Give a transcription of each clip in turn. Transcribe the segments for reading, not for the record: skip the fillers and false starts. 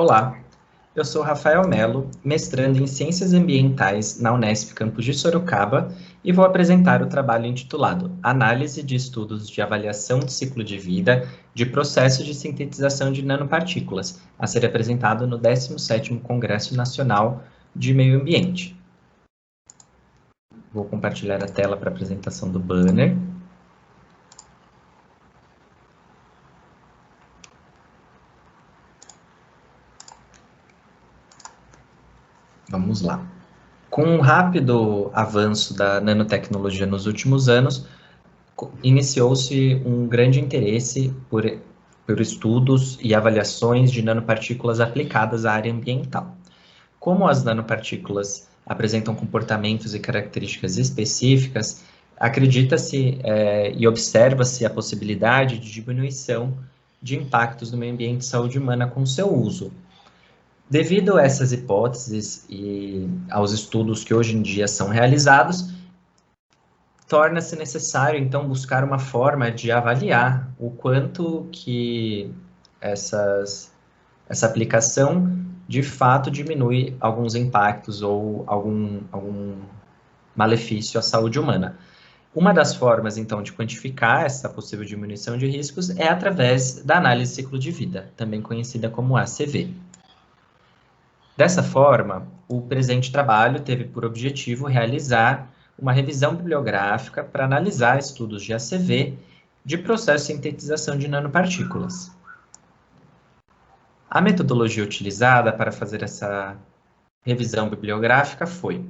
Olá, eu sou Rafael Melo, mestrando em Ciências Ambientais na Unesp Campus de Sorocaba e vou apresentar o trabalho intitulado Análise de Estudos de Avaliação de Ciclo de Vida de Processos de Sintetização de Nanopartículas, a ser apresentado no 17º Congresso Nacional de Meio Ambiente. Vou compartilhar a tela para a apresentação do banner. Vamos lá. Com um rápido avanço da nanotecnologia nos últimos anos, iniciou-se um grande interesse por estudos e avaliações de nanopartículas aplicadas à área ambiental. Como as nanopartículas apresentam comportamentos e características específicas, acredita-se e observa-se a possibilidade de diminuição de impactos no meio ambiente e saúde humana com seu uso. Devido a essas hipóteses e aos estudos que hoje em dia são realizados, torna-se necessário, então, buscar uma forma de avaliar o quanto que essa aplicação, de fato, diminui alguns impactos ou algum malefício à saúde humana. Uma das formas, então, de quantificar essa possível diminuição de riscos é através da análise de ciclo de vida, também conhecida como ACV. Dessa forma, o presente trabalho teve por objetivo realizar uma revisão bibliográfica para analisar estudos de ACV de processo de sintetização de nanopartículas. A metodologia utilizada para fazer essa revisão bibliográfica foi,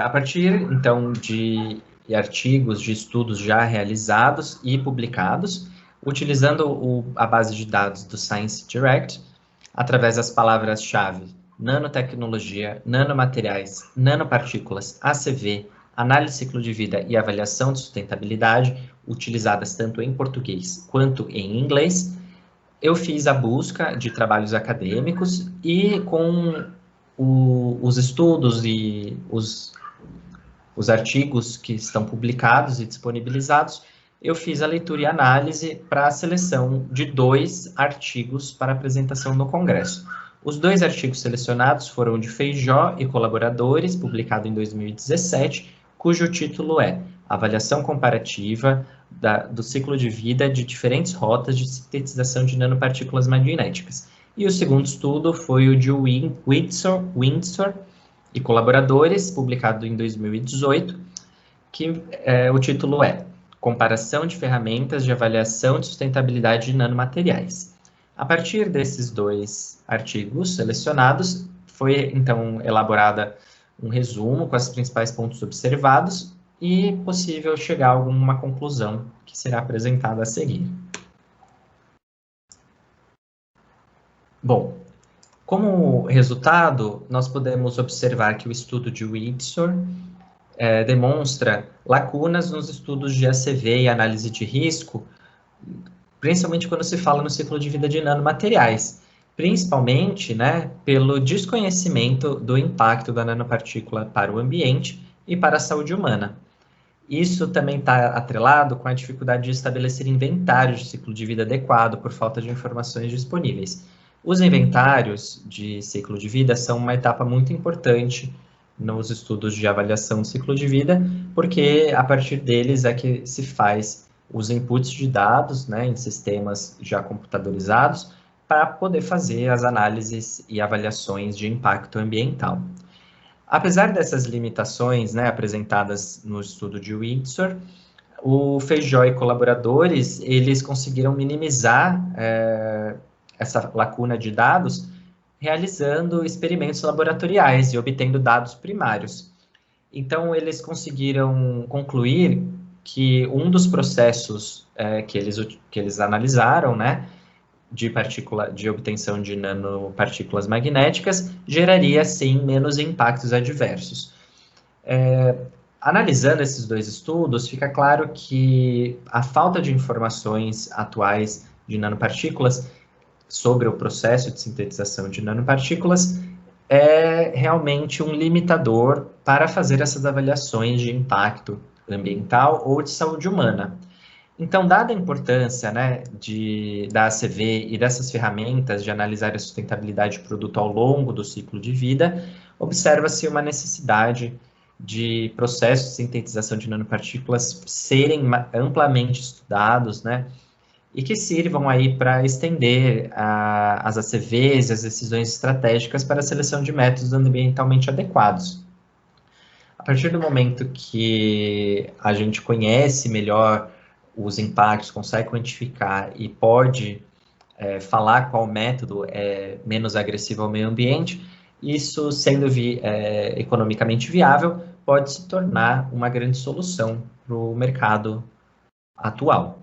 a partir, então, de artigos de estudos já realizados e publicados, utilizando a base de dados do Science Direct, através das palavras-chave nanotecnologia, nanomateriais, nanopartículas, ACV, análise de ciclo de vida e avaliação de sustentabilidade, utilizadas tanto em português quanto em inglês, eu fiz a busca de trabalhos acadêmicos e com os estudos e os artigos que estão publicados e disponibilizados, eu fiz a leitura e análise para a seleção de 2 artigos para apresentação no Congresso. Os 2 artigos selecionados foram de Feijó e colaboradores, publicado em 2017, cujo título é Avaliação Comparativa do Ciclo de Vida de Diferentes Rotas de Sintetização de Nanopartículas Magnéticas. E o segundo estudo foi o de Windsor e colaboradores, publicado em 2018, que o título é Comparação de ferramentas de avaliação de sustentabilidade de nanomateriais. A partir desses 2 artigos selecionados, foi então elaborada um resumo com os principais pontos observados e possível chegar a alguma conclusão que será apresentada a seguir. Bom, como resultado, nós podemos observar que o estudo de Windsor demonstra lacunas nos estudos de ACV e análise de risco, principalmente quando se fala no ciclo de vida de nanomateriais, principalmente, pelo desconhecimento do impacto da nanopartícula para o ambiente e para a saúde humana. Isso também está atrelado com a dificuldade de estabelecer inventários de ciclo de vida adequado por falta de informações disponíveis. Os inventários de ciclo de vida são uma etapa muito importante nos estudos de avaliação do ciclo de vida, porque a partir deles é que se faz os inputs de dados, em sistemas já computadorizados, para poder fazer as análises e avaliações de impacto ambiental. Apesar dessas limitações, apresentadas no estudo de Windsor, o Feijó e colaboradores, eles conseguiram minimizar essa lacuna de dados realizando experimentos laboratoriais e obtendo dados primários. Então, eles conseguiram concluir que um dos processos que eles analisaram, de obtenção de nanopartículas magnéticas, geraria, sim, menos impactos adversos. Analisando esses 2 estudos, fica claro que a falta de informações atuais de nanopartículas sobre o processo de sintetização de nanopartículas é realmente um limitador para fazer essas avaliações de impacto ambiental ou de saúde humana. Então, dada a importância, né, da ACV e dessas ferramentas de analisar a sustentabilidade do produto ao longo do ciclo de vida, observa-se uma necessidade de processos de sintetização de nanopartículas serem amplamente estudados, né, e que sirvam aí para estender as ACVs e as decisões estratégicas para a seleção de métodos ambientalmente adequados. A partir do momento que a gente conhece melhor os impactos, consegue quantificar e pode falar qual método é menos agressivo ao meio ambiente, isso sendo economicamente viável, pode se tornar uma grande solução para o mercado atual.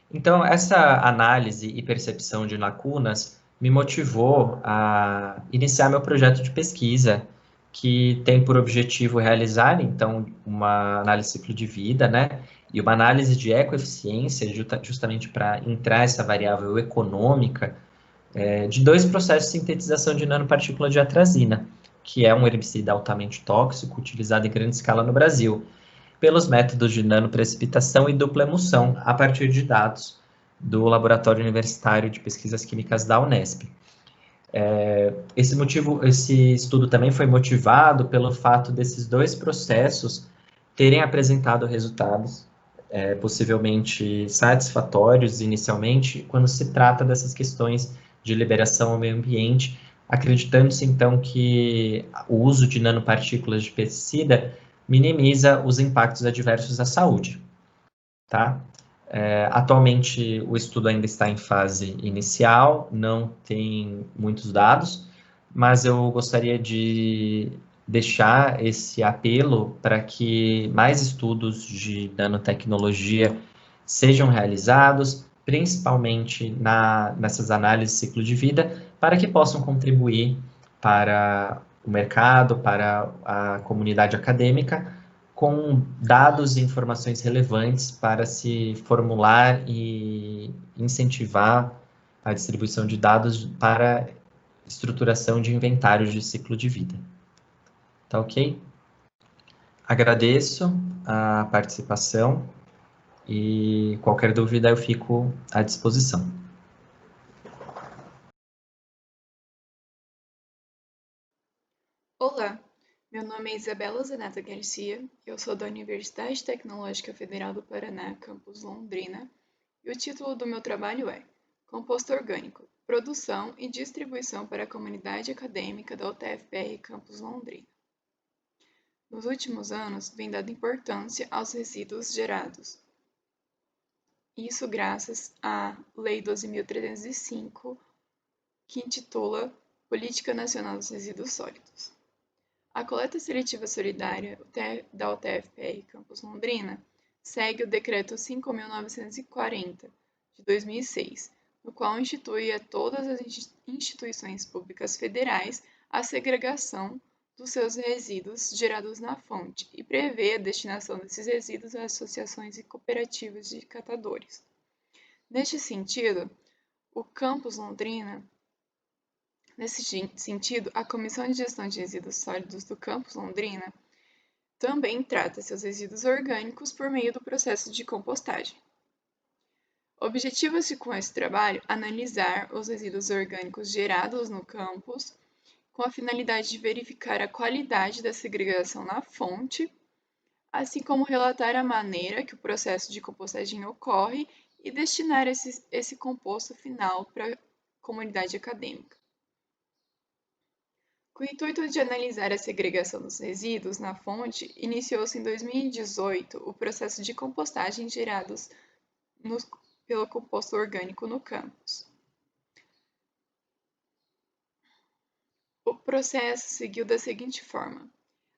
Então, essa análise e percepção de lacunas me motivou a iniciar meu projeto de pesquisa, que tem por objetivo realizar, então, uma análise de ciclo de vida, né, e uma análise de ecoeficiência, justamente para entrar essa variável econômica, de dois processos de sintetização de nanopartícula de atrazina, que é um herbicida altamente tóxico, utilizado em grande escala no Brasil, pelos métodos de nanoprecipitação e dupla emulsão, a partir de dados do Laboratório Universitário de Pesquisas Químicas da Unesp. Esse estudo também foi motivado pelo fato desses dois processos terem apresentado resultados possivelmente satisfatórios inicialmente, quando se trata dessas questões de liberação ao meio ambiente, acreditando-se então que o uso de nanopartículas de pesticida minimiza os impactos adversos à saúde, tá? Atualmente, o estudo ainda está em fase inicial, não tem muitos dados, mas eu gostaria de deixar esse apelo para que mais estudos de nanotecnologia sejam realizados, principalmente nessas análises de ciclo de vida, para que possam contribuir para o mercado, para a comunidade acadêmica, com dados e informações relevantes para se formular e incentivar a distribuição de dados para estruturação de inventários de ciclo de vida. Tá ok? Agradeço a participação e qualquer dúvida eu fico à disposição. Olá, meu nome é Isabela Zanata Garcia, eu sou da Universidade Tecnológica Federal do Paraná, campus Londrina, e o título do meu trabalho é Composto Orgânico, Produção e Distribuição para a Comunidade Acadêmica da UTFPR Campus Londrina. Nos últimos anos, vem dado importância aos resíduos gerados. Isso graças à Lei 12.305, que intitula Política Nacional dos Resíduos Sólidos. A coleta seletiva solidária da UTFPR Campus Londrina segue o Decreto 5.940, de 2006, no qual institui a todas as instituições públicas federais a segregação dos seus resíduos gerados na fonte e prevê a destinação desses resíduos a associações e cooperativas de catadores. Neste sentido, o Campus Londrina Nesse sentido, a Comissão de Gestão de Resíduos Sólidos do Campus Londrina também trata seus resíduos orgânicos por meio do processo de compostagem. Objetiva-se com esse trabalho analisar os resíduos orgânicos gerados no campus, com a finalidade de verificar a qualidade da segregação na fonte, assim como relatar a maneira que o processo de compostagem ocorre e destinar esse composto final para a comunidade acadêmica. Com o intuito de analisar a segregação dos resíduos na fonte, iniciou-se em 2018 o processo de compostagem gerados pelo composto orgânico no campus. O processo seguiu da seguinte forma: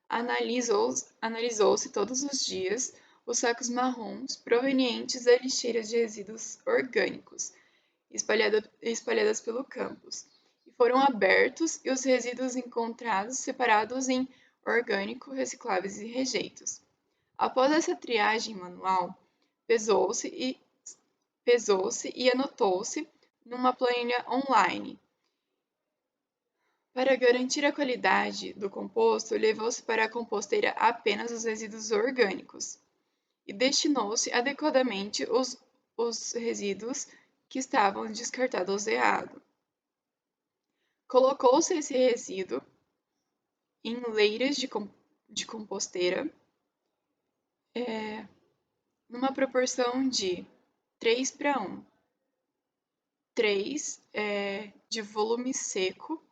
analisou-se todos os dias os sacos marrons provenientes da lixeira de resíduos orgânicos espalhadas pelo campus, e foram abertos e os resíduos encontrados separados em orgânico, recicláveis e rejeitos. Após essa triagem manual, pesou-se e anotou-se numa planilha online. Para garantir a qualidade do composto, levou-se para a composteira apenas os resíduos orgânicos e destinou-se adequadamente os resíduos que estavam descartados ao oceano. Colocou-se esse resíduo em leiras de composteira, numa proporção de 3:1. 3 de volume seco,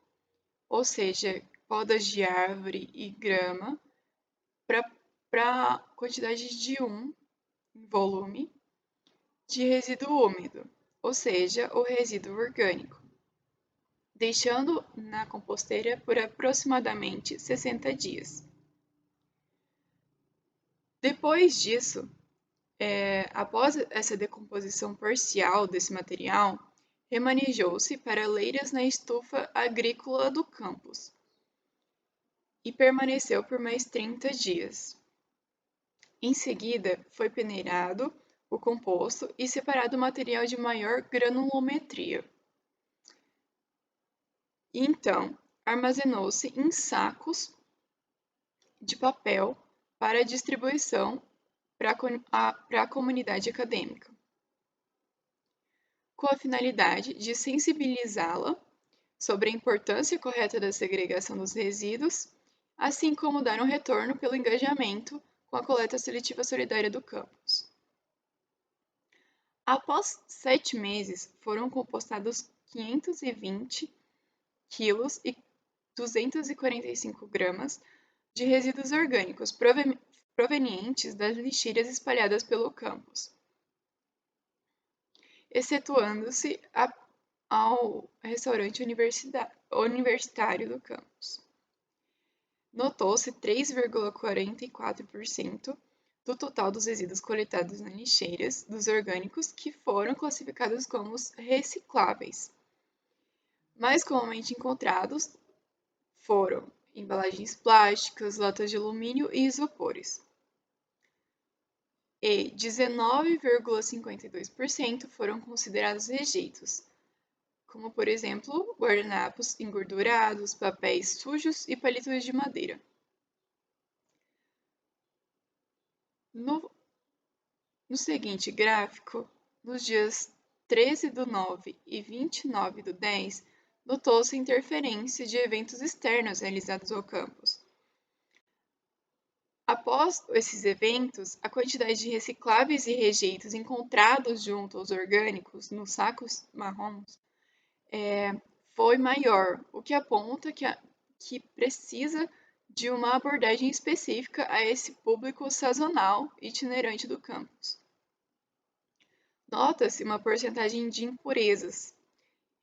ou seja, podas de árvore e grama, para a quantidade de 1 em volume de resíduo úmido, ou seja, o resíduo orgânico, deixando na composteira por aproximadamente 60 dias. Depois disso, após essa decomposição parcial desse material, remanejou-se para leiras na estufa agrícola do campus e permaneceu por mais 30 dias. Em seguida, foi peneirado o composto e separado o material de maior granulometria. Então, armazenou-se em sacos de papel para distribuição para a comunidade acadêmica, com a finalidade de sensibilizá-la sobre a importância correta da segregação dos resíduos, assim como dar um retorno pelo engajamento com a coleta seletiva solidária do campus. Após 7 meses, foram compostados 520 quilos e 245 gramas de resíduos orgânicos provenientes das lixeiras espalhadas pelo campus, excetuando-se ao restaurante universitário do campus. Notou-se 3,44% do total dos resíduos coletados nas lixeiras dos orgânicos que foram classificados como recicláveis. Mais comumente encontrados foram embalagens plásticas, latas de alumínio e isopores. E 19,52% foram considerados rejeitos, como por exemplo, guardanapos engordurados, papéis sujos e palitos de madeira. No seguinte gráfico, nos dias 13/9 e 29/10, notou-se a interferência de eventos externos realizados ao campus. Após esses eventos, a quantidade de recicláveis e rejeitos encontrados junto aos orgânicos nos sacos marrons foi maior, o que aponta que precisa de uma abordagem específica a esse público sazonal itinerante do campus. Nota-se uma porcentagem de impurezas,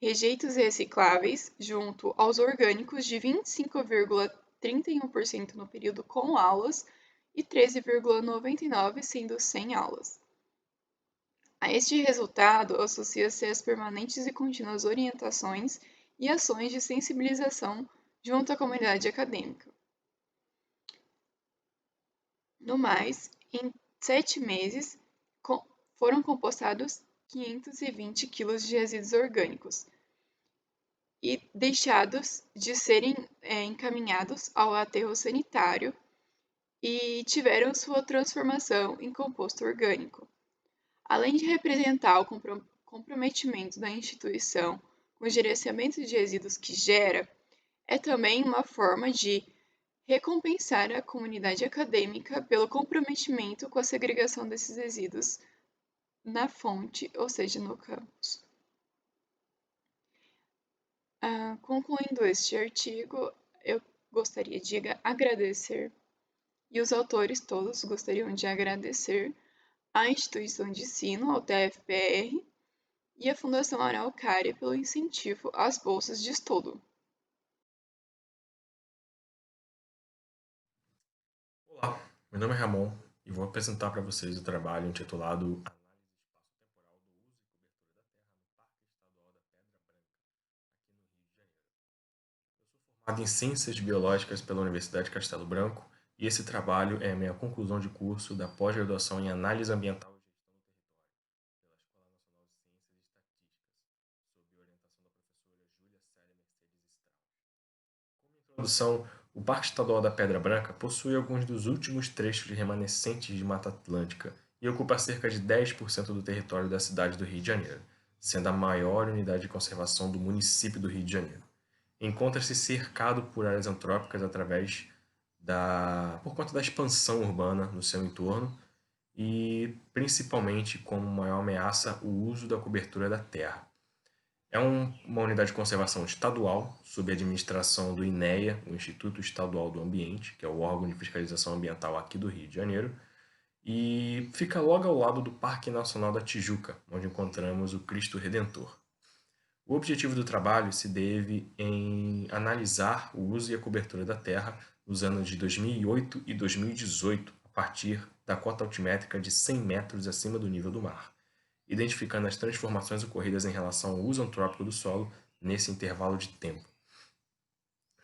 rejeitos recicláveis junto aos orgânicos de 25,31% no período com aulas e 13,99% sendo sem aulas. A este resultado associa-se as permanentes e contínuas orientações e ações de sensibilização junto à comunidade acadêmica. No mais, em 7 meses, foram compostados 520 kg de resíduos orgânicos e deixados de serem encaminhados ao aterro sanitário e tiveram sua transformação em composto orgânico. Além de representar o comprometimento da instituição com o gerenciamento de resíduos que gera, é também uma forma de recompensar a comunidade acadêmica pelo comprometimento com a segregação desses resíduos na fonte, ou seja, no campus. Concluindo este artigo, eu gostaria de agradecer, e os autores todos gostariam de agradecer, à instituição de ensino, ao TFPR, e à Fundação Araucária pelo incentivo às bolsas de estudo. Olá, meu nome é Ramon e vou apresentar para vocês o trabalho intitulado Análise de Espaço Temporal do Uso e Cobertura da Terra no Parque Estadual da Pedra Branca, aqui no Rio de Janeiro. Eu sou formado em Ciências Biológicas pela Universidade Castelo Branco e esse trabalho é a minha conclusão de curso da pós-graduação em Análise Ambiental e Gestão do Território pela Escola Nacional de Ciências Estatísticas, sob orientação da professora Júlia Célia Mercedes Strauss. Como introdução, o Parque Estadual da Pedra Branca possui alguns dos últimos trechos remanescentes de Mata Atlântica e ocupa cerca de 10% do território da cidade do Rio de Janeiro, sendo a maior unidade de conservação do município do Rio de Janeiro. Encontra-se cercado por áreas antrópicas por conta da expansão urbana no seu entorno e principalmente como maior ameaça o uso da cobertura da terra. É uma unidade de conservação estadual, sob a administração do INEA, o Instituto Estadual do Ambiente, que é o órgão de fiscalização ambiental aqui do Rio de Janeiro, e fica logo ao lado do Parque Nacional da Tijuca, onde encontramos o Cristo Redentor. O objetivo do trabalho se deve em analisar o uso e a cobertura da terra nos anos de 2008 e 2018, a partir da cota altimétrica de 100 metros acima do nível do mar, identificando as transformações ocorridas em relação ao uso antrópico do solo nesse intervalo de tempo.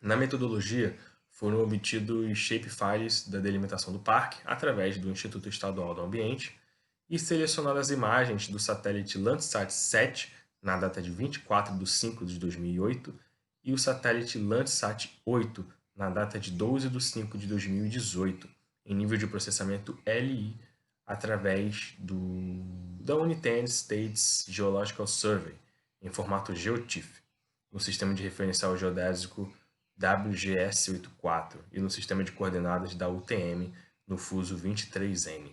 Na metodologia, foram obtidos shapefiles da delimitação do parque através do Instituto Estadual do Ambiente e selecionadas imagens do satélite Landsat 7 na data de 24 de 5 de 2008 e o satélite Landsat 8 na data de 12 de 5 de 2018, em nível de processamento LI, através da Unitaid States Geological Survey, em formato GeoTIFF, no sistema de referencial geodésico WGS84 e no sistema de coordenadas da UTM, no fuso 23N.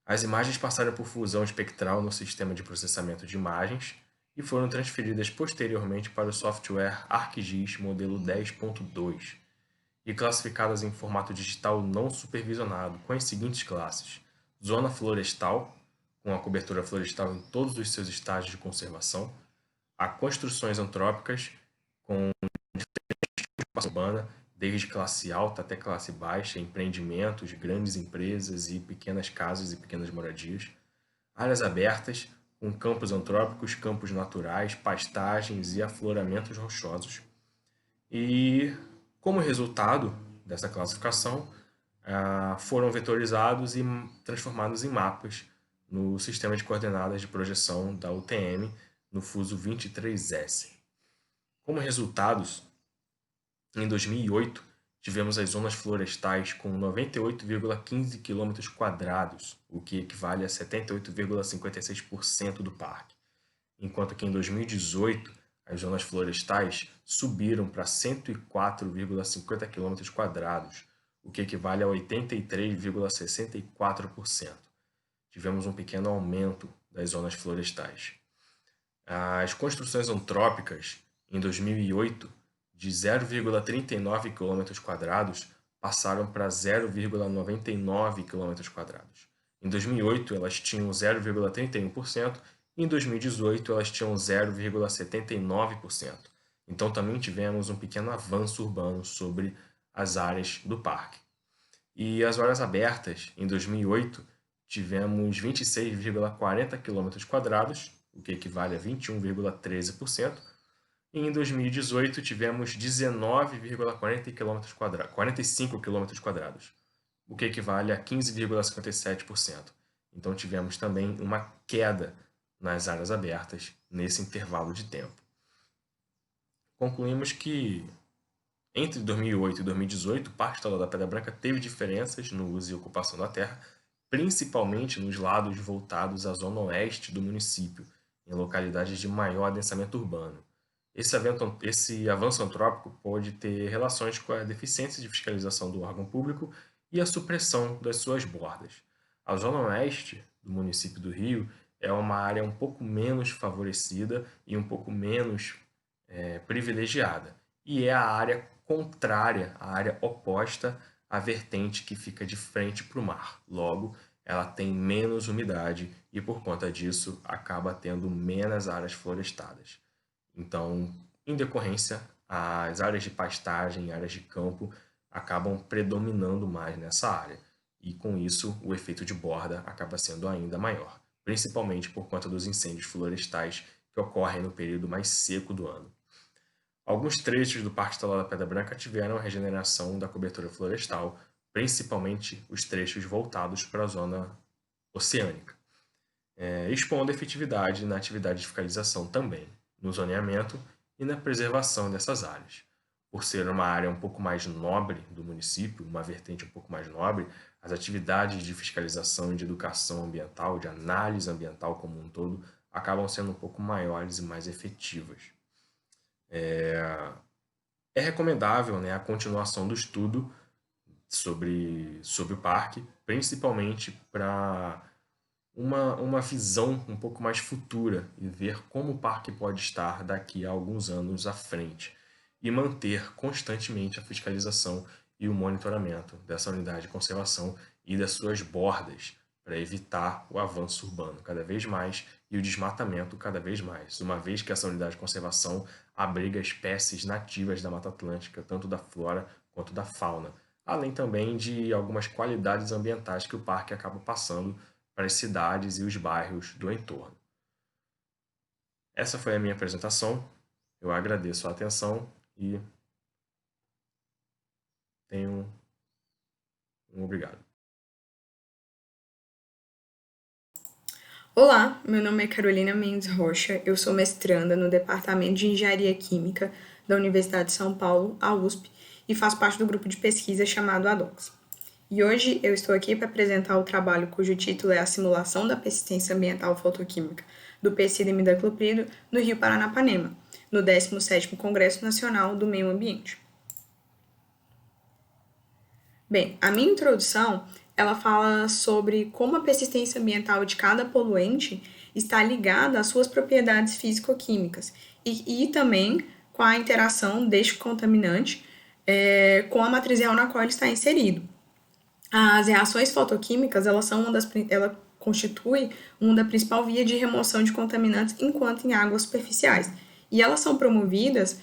As imagens passaram por fusão espectral no sistema de processamento de imagens e foram transferidas posteriormente para o software ArcGIS modelo 10.2 e classificadas em formato digital não supervisionado com as seguintes classes: zona florestal, com a cobertura florestal em todos os seus estágios de conservação, a construções antrópicas, com ocupação urbana, desde classe alta até classe baixa, empreendimentos, grandes empresas e pequenas casas e pequenas moradias, áreas abertas, com campos antrópicos, campos naturais, pastagens e afloramentos rochosos. E, como resultado dessa classificação, foram vetorizados e transformados em mapas no sistema de coordenadas de projeção da UTM no fuso 23S. Como resultados, em 2008, tivemos as zonas florestais com 98,15 km², o que equivale a 78,56% do parque, enquanto que em 2018 as zonas florestais subiram para 104,50 km², o que equivale a 83,64%. Tivemos um pequeno aumento das zonas florestais. As construções antrópicas, em 2008, de 0,39 km² passaram para 0,99 km². Em 2008, elas tinham 0,31%, e em 2018, elas tinham 0,79%. Então, também tivemos um pequeno avanço urbano sobre as áreas do parque. E as áreas abertas, em 2008, tivemos 26,40 km², o que equivale a 21,13%, e em 2018 tivemos 19,45 km², o que equivale a 15,57%. Então tivemos também uma queda nas áreas abertas nesse intervalo de tempo. Concluímos que entre 2008 e 2018, o Parque Estadual da Pedra Branca teve diferenças no uso e ocupação da terra, principalmente nos lados voltados à zona oeste do município, em localidades de maior adensamento urbano. Esse avanço antrópico pode ter relações com a deficiência de fiscalização do órgão público e a supressão das suas bordas. A zona oeste do município do Rio é uma área um pouco menos favorecida e um pouco menos privilegiada, e é a área contrária, a área oposta à vertente que fica de frente para o mar. Logo, ela tem menos umidade e, por conta disso, acaba tendo menos áreas florestadas. Então, em decorrência, as áreas de pastagem, áreas de campo, acabam predominando mais nessa área. E com isso, o efeito de borda acaba sendo ainda maior, principalmente por conta dos incêndios florestais que ocorrem no período mais seco do ano. Alguns trechos do Parque Estadual da Pedra Branca tiveram a regeneração da cobertura florestal, principalmente os trechos voltados para a zona oceânica, expondo efetividade na atividade de fiscalização também, no zoneamento e na preservação dessas áreas. Por ser uma área um pouco mais nobre do município, uma vertente um pouco mais nobre, as atividades de fiscalização e de educação ambiental, de análise ambiental como um todo, acabam sendo um pouco maiores e mais efetivas. É recomendável, né, a continuação do estudo sobre o parque, principalmente para uma visão um pouco mais futura e ver como o parque pode estar daqui a alguns anos à frente e manter constantemente a fiscalização e o monitoramento dessa unidade de conservação e das suas bordas para evitar o avanço urbano cada vez mais e o desmatamento cada vez mais, uma vez que essa unidade de conservação abriga espécies nativas da Mata Atlântica, tanto da flora quanto da fauna, além também de algumas qualidades ambientais que o parque acaba passando para as cidades e os bairros do entorno. Essa foi a minha apresentação. Eu agradeço a atenção e tenham um obrigado. Olá, meu nome é Carolina Mendes Rocha, eu sou mestranda no Departamento de Engenharia Química da Universidade de São Paulo, a USP, e faço parte do grupo de pesquisa chamado ADOX. E hoje eu estou aqui para apresentar o trabalho cujo título é A Simulação da Persistência Ambiental Fotoquímica do pesticida imidacloprid no Rio Paranapanema, no 17º Congresso Nacional do Meio Ambiente. Bem, a minha introdução ela fala sobre como a persistência ambiental de cada poluente está ligada às suas propriedades físico-químicas e também com a interação deste contaminante com a matriz real na qual ele está inserido. As reações fotoquímicas ela constitui uma da principal via de remoção de contaminantes enquanto em águas superficiais, e elas são promovidas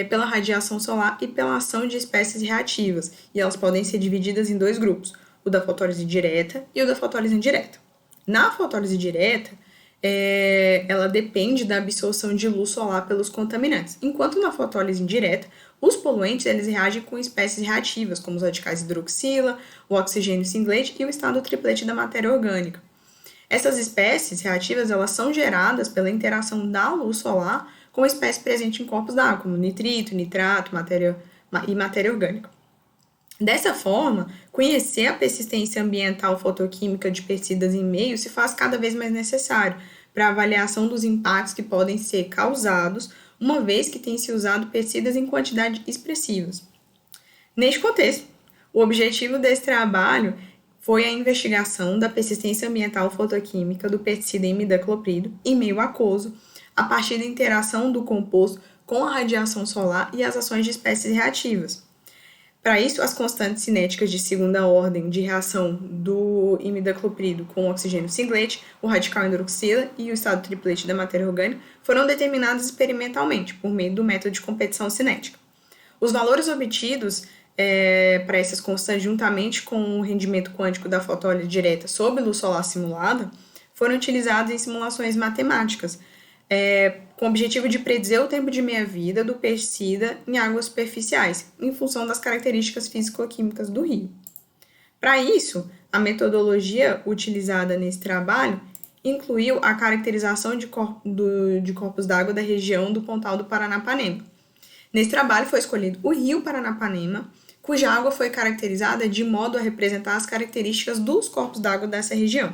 pela radiação solar e pela ação de espécies reativas, e elas podem ser divididas em dois grupos, o da fotólise direta e o da fotólise indireta. Na fotólise direta, ela depende da absorção de luz solar pelos contaminantes, enquanto na fotólise indireta, os poluentes eles reagem com espécies reativas, como os radicais hidroxila, o oxigênio singlete e o estado triplete da matéria orgânica. Essas espécies reativas elas são geradas pela interação da luz solar com espécies presentes em corpos d'água, como nitrito, nitrato e matéria orgânica. Dessa forma, conhecer a persistência ambiental fotoquímica de pesticidas em meio se faz cada vez mais necessário para a avaliação dos impactos que podem ser causados, uma vez que tem se usado pesticidas em quantidades expressivas. Neste contexto, o objetivo desse trabalho foi a investigação da persistência ambiental fotoquímica do pesticida imidacloprid em meio aquoso, a partir da interação do composto com a radiação solar e as ações de espécies reativas. Para isso, as constantes cinéticas de segunda ordem de reação do imidacloprid com o oxigênio singlete, o radical hidroxila e o estado triplete da matéria orgânica foram determinados experimentalmente por meio do método de competição cinética. Os valores obtidos para essas constantes, juntamente com o rendimento quântico da fotólise direta sob luz solar simulada, foram utilizados em simulações matemáticas, com o objetivo de predizer o tempo de meia-vida do pesticida em águas superficiais, em função das características físico-químicas do rio. Para isso, a metodologia utilizada nesse trabalho incluiu a caracterização de corpos d'água da região do Pontal do Paranapanema. Nesse trabalho foi escolhido o rio Paranapanema, cuja água foi caracterizada de modo a representar as características dos corpos d'água dessa região.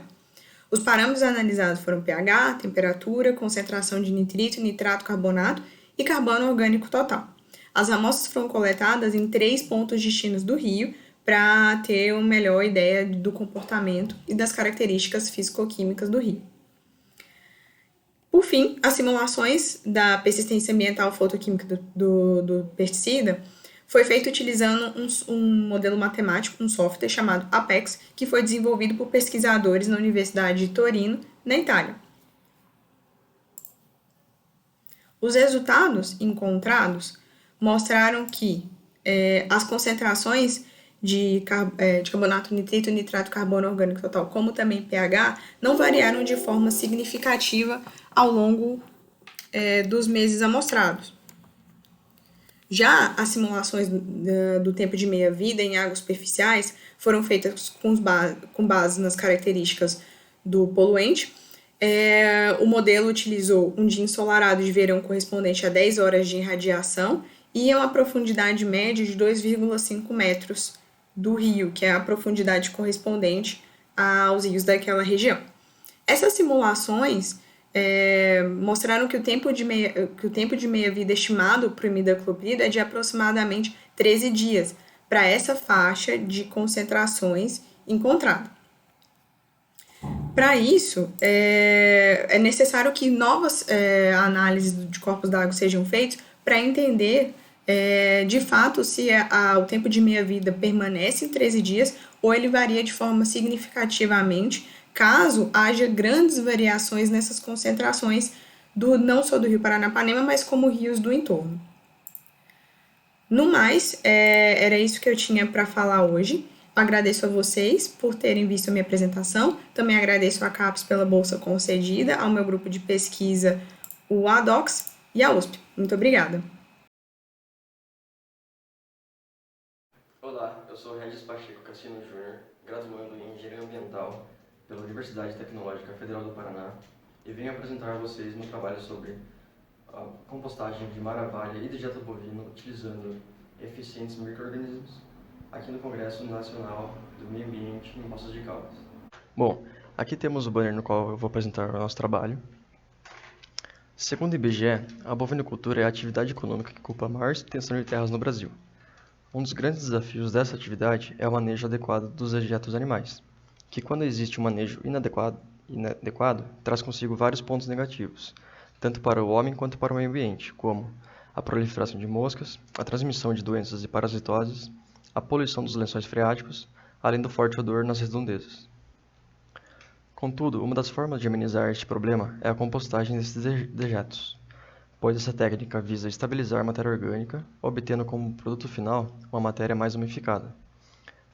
Os parâmetros analisados foram pH, temperatura, concentração de nitrito, nitrato, carbonato e carbono orgânico total. As amostras foram coletadas em 3 pontos distintos do rio para ter uma melhor ideia do comportamento e das características físico-químicas do rio. Por fim, as simulações da persistência ambiental fotoquímica do pesticida foi feito utilizando um modelo matemático, um software chamado Apex, que foi desenvolvido por pesquisadores na Universidade de Torino, na Itália. Os resultados encontrados mostraram que as concentrações de carbonato, nitrito, nitrato, carbono orgânico total, como também pH, não variaram de forma significativa ao longo dos meses amostrados. Já as simulações do tempo de meia-vida em águas superficiais foram feitas com base nas características do poluente. O modelo utilizou um dia ensolarado de verão correspondente a 10 horas de irradiação e uma profundidade média de 2,5 metros do rio, que é a profundidade correspondente aos rios daquela região. Essas simulações mostraram que o tempo de meia-vida estimado para o imidacloprid é de aproximadamente 13 dias para essa faixa de concentrações encontrada. Para isso, é necessário que novas análises de corpos d'água sejam feitas para entender de fato se o tempo de meia-vida permanece em 13 dias ou ele varia de forma significativamente caso haja grandes variações nessas concentrações não só do Rio Paranapanema, mas como rios do entorno. No mais, era isso que eu tinha para falar hoje. Agradeço a vocês por terem visto a minha apresentação. Também agradeço a CAPES pela bolsa concedida, ao meu grupo de pesquisa, o ADOX, e à USP. Muito obrigada. Olá, eu sou Regis Pacheco Cassino Júnior, graduando em Engenharia Ambiental pela Universidade Tecnológica Federal do Paraná e venho apresentar a vocês meu trabalho sobre a compostagem de maravalha e dejeto bovino utilizando eficientes micro-organismos aqui no Congresso Nacional do Meio Ambiente em Poços de Caldas. Bom, aqui temos o banner no qual eu vou apresentar o nosso trabalho. Segundo o IBGE, a bovinocultura é a atividade econômica que ocupa a maior extensão de terras no Brasil. Um dos grandes desafios dessa atividade é o manejo adequado dos dejetos animais, que quando existe um manejo inadequado, traz consigo vários pontos negativos, tanto para o homem quanto para o meio ambiente, como a proliferação de moscas, a transmissão de doenças e parasitoses, a poluição dos lençóis freáticos, além do forte odor nas redondezas. Contudo, uma das formas de amenizar este problema é a compostagem desses dejetos, pois essa técnica visa estabilizar a matéria orgânica, obtendo como produto final uma matéria mais umificada.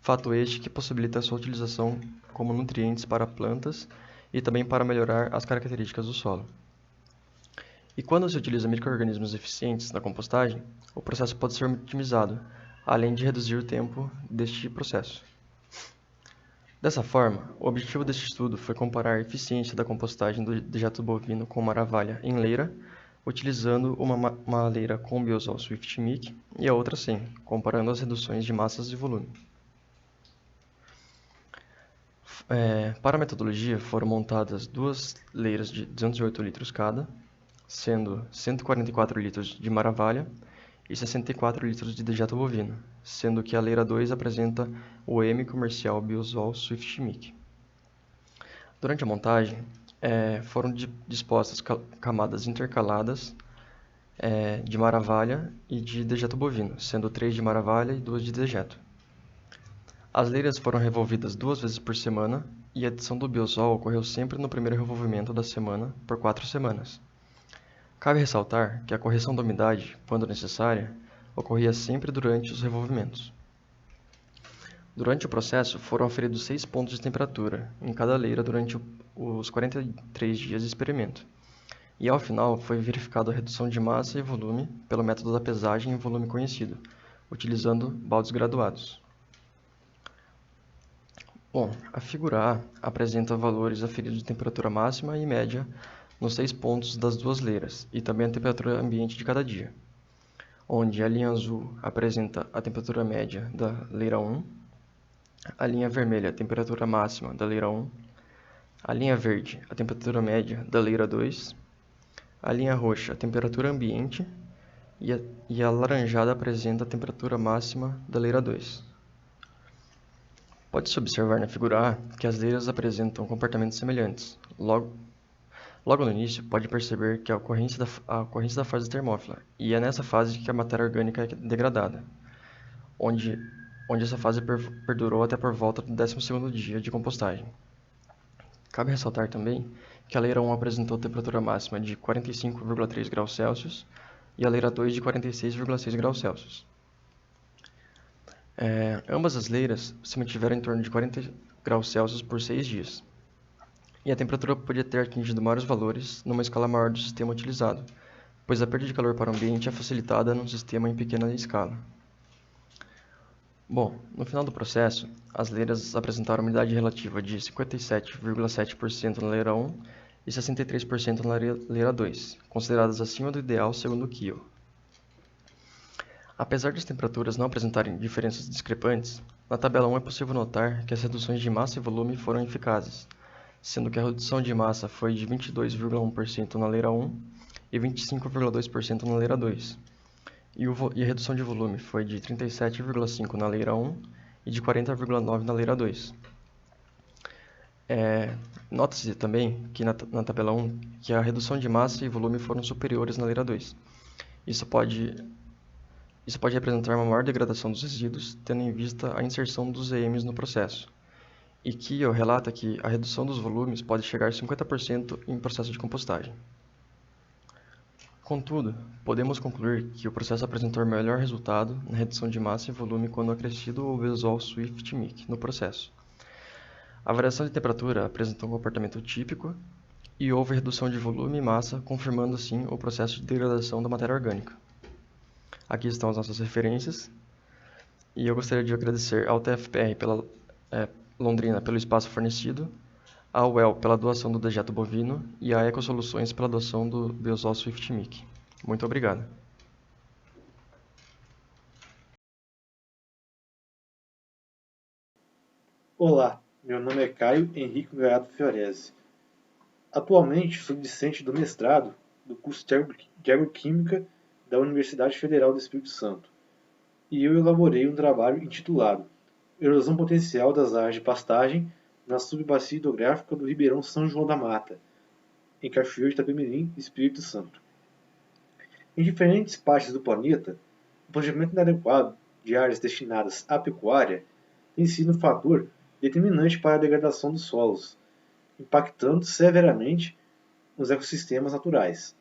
Fato este que possibilita a sua utilização como nutrientes para plantas e também para melhorar as características do solo. E quando se utiliza micro-organismos eficientes na compostagem, o processo pode ser otimizado, além de reduzir o tempo deste processo. Dessa forma, o objetivo deste estudo foi comparar a eficiência da compostagem do dejeto bovino com maravalha em leira, utilizando uma leira com Biosol Swift-Mic e a outra sem, comparando as reduções de massas e volume. Para a metodologia, foram montadas duas leiras de 208 litros cada, sendo 144 litros de maravalha e 64 litros de dejeto bovino, sendo que a leira 2 apresenta o M comercial Biosol Swift-Mic. Durante a montagem, foram dispostas camadas intercaladas de maravalha e de dejeto bovino, sendo 3 de maravalha e 2 de dejeto. As leiras foram revolvidas 2 vezes por semana e a adição do biosol ocorreu sempre no primeiro revolvimento da semana por 4 semanas. Cabe ressaltar que a correção da umidade, quando necessária, ocorria sempre durante os revolvimentos. Durante o processo, foram aferidos 6 pontos de temperatura em cada leira durante os 43 dias de experimento. E ao final, foi verificada a redução de massa e volume pelo método da pesagem em volume conhecido, utilizando baldes graduados. Bom, a figura A apresenta valores aferidos de temperatura máxima e média nos 6 pontos das duas leiras e também a temperatura ambiente de cada dia, onde a linha azul apresenta a temperatura média da leira 1, a linha vermelha a temperatura máxima da leira 1, a linha verde a temperatura média da leira 2, a linha roxa a temperatura ambiente e a laranjada apresenta a temperatura máxima da leira 2. Pode-se observar na figura A que as leiras apresentam comportamentos semelhantes. Logo no início, pode perceber que a ocorrência da fase termófila, e é nessa fase que a matéria orgânica é degradada, onde essa fase perdurou até por volta do 12º dia de compostagem. Cabe ressaltar também que a leira 1 apresentou temperatura máxima de 45,3 graus Celsius e a leira 2 de 46,6 graus Celsius. Ambas as leiras se mantiveram em torno de 40 graus Celsius por 6 dias. E a temperatura podia ter atingido maiores valores numa escala maior do sistema utilizado, pois a perda de calor para o ambiente é facilitada num sistema em pequena escala. Bom, no final do processo, as leiras apresentaram uma umidade relativa de 57,7% na leira 1 e 63% na leira 2, consideradas acima do ideal segundo o Kiel. Apesar das temperaturas não apresentarem diferenças discrepantes, na tabela 1 é possível notar que as reduções de massa e volume foram eficazes, sendo que a redução de massa foi de 22,1% na leira 1 e 25,2% na leira 2, e a redução de volume foi de 37,5% na leira 1 e de 40,9% na leira 2. Nota-se também que na tabela 1 que a redução de massa e volume foram superiores na leira 2. Isso pode representar uma maior degradação dos resíduos, tendo em vista a inserção dos EMs no processo. E Keogh relata que a redução dos volumes pode chegar a 50% em processo de compostagem. Contudo, podemos concluir que o processo apresentou melhor resultado na redução de massa e volume quando acrescido o Visual Swift Mic no processo. A variação de temperatura apresentou um comportamento típico e houve redução de volume e massa, confirmando assim o processo de degradação da matéria orgânica. Aqui estão as nossas referências, e eu gostaria de agradecer ao TFPR pela Londrina pelo espaço fornecido, à UEL pela doação do dejeto bovino e à Ecosoluções pela doação do Biosol Swift Mic. Muito obrigado. Olá, meu nome é Caio Henrique Gaiato Fiorese. Atualmente sou discente do mestrado do curso de Agroquímica da Universidade Federal do Espírito Santo, e eu elaborei um trabalho intitulado Erosão Potencial das Áreas de Pastagem na Subbacia Hidrográfica do Ribeirão São João da Mata, em Cachoeiro de Itapemirim, Espírito Santo. Em diferentes partes do planeta, o planejamento inadequado de áreas destinadas à pecuária tem sido um fator determinante para a degradação dos solos, impactando severamente os ecossistemas naturais.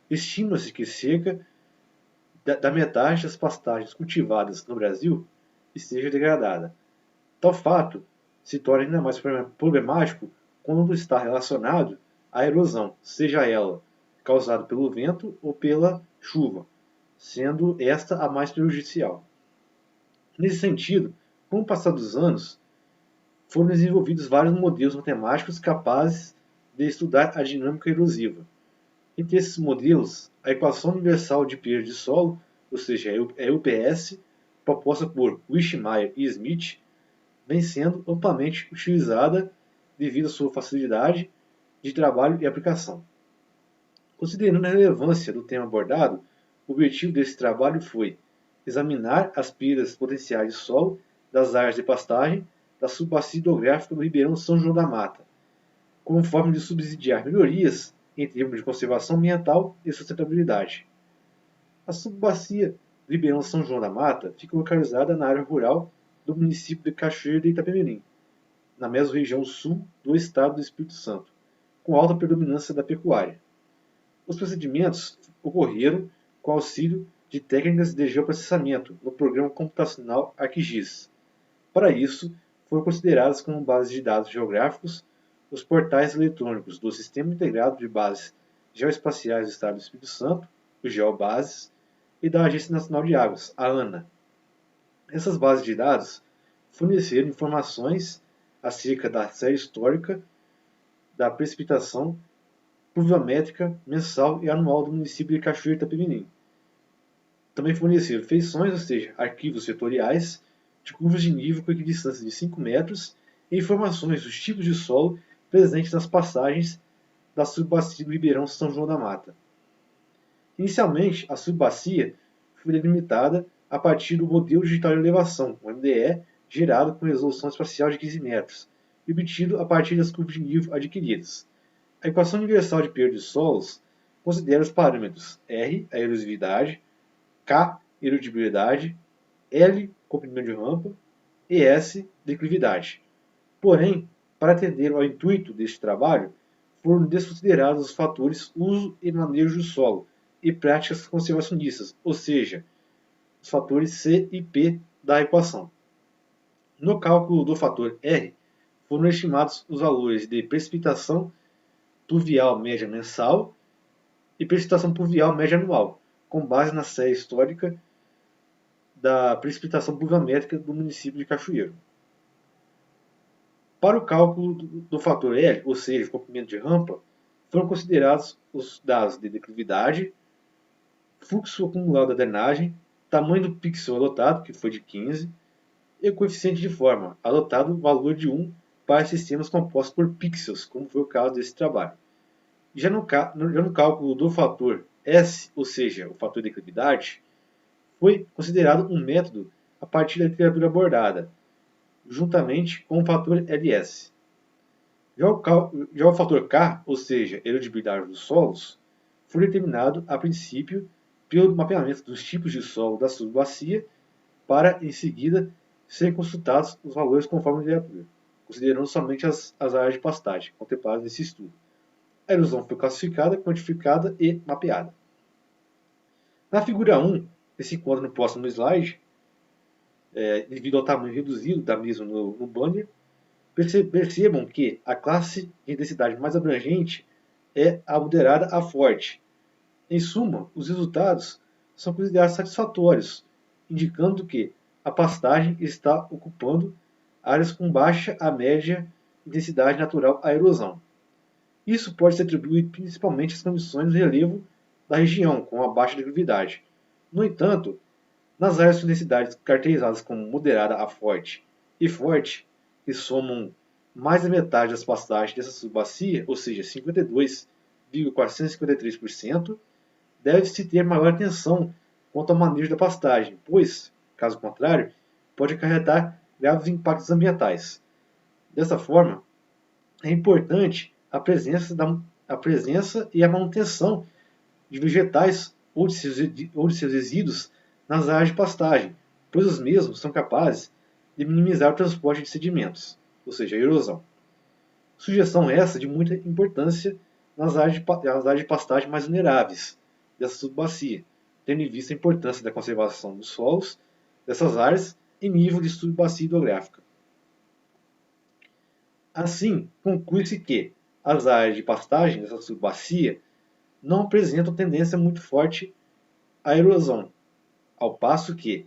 Estima-se que cerca da metade das pastagens cultivadas no Brasil esteja degradada. Tal fato se torna ainda mais problemático quando está relacionado à erosão, seja ela causada pelo vento ou pela chuva, sendo esta a mais prejudicial. Nesse sentido, com o passar dos anos, foram desenvolvidos vários modelos matemáticos capazes de estudar a dinâmica erosiva. Entre esses modelos, a Equação Universal de Perda de Solo, ou seja, a EUPS, proposta por Wishmeyer e Smith, vem sendo amplamente utilizada devido à sua facilidade de trabalho e aplicação. Considerando a relevância do tema abordado, o objetivo desse trabalho foi examinar as perdas potenciais de solo das áreas de pastagem da subbacia hidrográfica do Ribeirão São João da Mata, como forma de subsidiar melhorias em termos de conservação ambiental e sustentabilidade. A subbacia do Ribeirão São João da Mata fica localizada na área rural do município de Cachoeiro de Itapemirim, na mesorregião sul do estado do Espírito Santo, com alta predominância da pecuária. Os procedimentos ocorreram com auxílio de técnicas de geoprocessamento no programa computacional ArcGIS. Para isso, foram considerados como bases de dados geográficos os portais eletrônicos do Sistema Integrado de Bases Geoespaciais do Estado do Espírito Santo, o GeoBases, e da Agência Nacional de Águas, a ANA. Essas bases de dados forneceram informações acerca da série histórica da precipitação pluviométrica mensal e anual do município de Cachoeiro de Itapemirim. Também forneceram feições, ou seja, arquivos setoriais, de curvas de nível com equidistância de 5 metros e informações dos tipos de solo presentes nas passagens da subbacia do Ribeirão São João da Mata. Inicialmente, a subbacia foi delimitada a partir do modelo digital de elevação, o MDE, gerado com resolução espacial de 15 metros, e obtido a partir das curvas de nível adquiridas. A Equação Universal de Perda de Solos considera os parâmetros R, a erosividade, K, erodibilidade, L, comprimento de rampa, e S, declividade. Porém, para atender ao intuito deste trabalho, foram desconsiderados os fatores uso e manejo do solo e práticas conservacionistas, ou seja, os fatores C e P da equação. No cálculo do fator R, foram estimados os valores de precipitação pluvial média mensal e precipitação pluvial média anual, com base na série histórica da precipitação pluviométrica do município de Cachoeiro. Para o cálculo do fator L, ou seja, o comprimento de rampa, foram considerados os dados de declividade, fluxo acumulado da drenagem, tamanho do pixel adotado, que foi de 15, e o coeficiente de forma, adotado o valor de 1 para sistemas compostos por pixels, como foi o caso desse trabalho. Já no cálculo do fator S, ou seja, o fator de declividade, foi considerado um método a partir da literatura abordada, juntamente com o fator LS. Já o fator K, ou seja, erodibilidade dos solos, foi determinado a princípio pelo mapeamento dos tipos de solo da subbacia para, em seguida, serem consultados os valores conforme a literatura, considerando somente as áreas de pastagem contempladas nesse estudo. A erosão foi classificada, quantificada e mapeada. Na figura 1, que se encontra no próximo slide, devido ao tamanho reduzido da mesma no banner, percebam que a classe de intensidade mais abrangente é a moderada a forte. Em suma, os resultados são considerados satisfatórios, indicando que a pastagem está ocupando áreas com baixa a média intensidade natural à erosão. Isso pode ser atribuído principalmente às condições de relevo da região, com a baixa declividade. No entanto, nas áreas com densidades caracterizadas como moderada a forte e forte, que somam mais da metade das pastagens dessa subbacia, ou seja, 52,453%, deve-se ter maior atenção quanto ao manejo da pastagem, pois, caso contrário, pode acarretar graves impactos ambientais. Dessa forma, é importante a presença e a manutenção de vegetais ou de seus resíduos nas áreas de pastagem, pois os mesmos são capazes de minimizar o transporte de sedimentos, ou seja, a erosão. Sugestão essa de muita importância nas áreas de pastagem mais vulneráveis dessa subbacia, tendo em vista a importância da conservação dos solos dessas áreas em nível de subbacia hidrográfica. Assim, conclui-se que as áreas de pastagem dessa subbacia não apresentam tendência muito forte à erosão, ao passo que,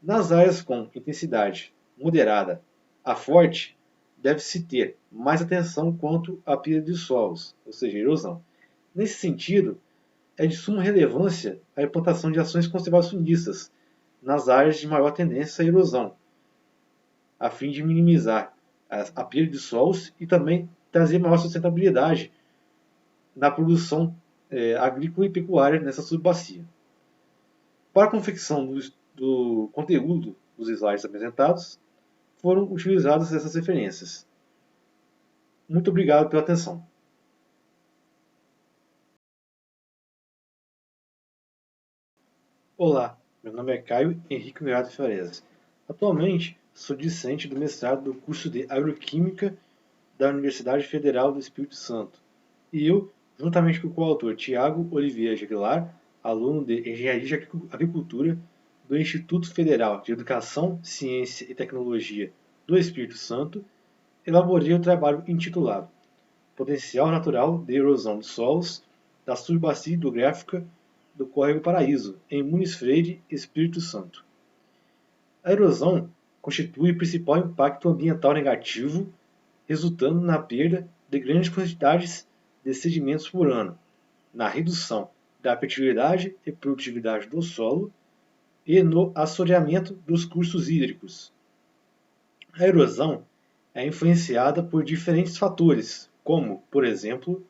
nas áreas com intensidade moderada a forte, deve-se ter mais atenção quanto à perda de solos, ou seja, erosão. Nesse sentido, é de suma relevância a implantação de ações conservacionistas nas áreas de maior tendência à erosão, a fim de minimizar a perda de solos e também trazer maior sustentabilidade na produção agrícola e pecuária nessa subbacia. Para a confecção do conteúdo dos slides apresentados, foram utilizadas essas referências. Muito obrigado pela atenção. Olá, meu nome é Caio Henrique Nogueira Fiorese. Atualmente, sou discente do mestrado do curso de Agroquímica da Universidade Federal do Espírito Santo. E eu, juntamente com o coautor Tiago Oliveira de Aguilar, aluno de Engenharia de Agricultura do Instituto Federal de Educação, Ciência e Tecnologia do Espírito Santo, elaborei o trabalho intitulado Potencial Natural de Erosão de Solos da Subbacia Hidrográfica do Córrego Paraíso, em Muniz Freire, Espírito Santo. A erosão constitui o principal impacto ambiental negativo, resultando na perda de grandes quantidades de sedimentos por ano, na redução da fertilidade e produtividade do solo e no assoreamento dos cursos hídricos. A erosão é influenciada por diferentes fatores, como, por exemplo,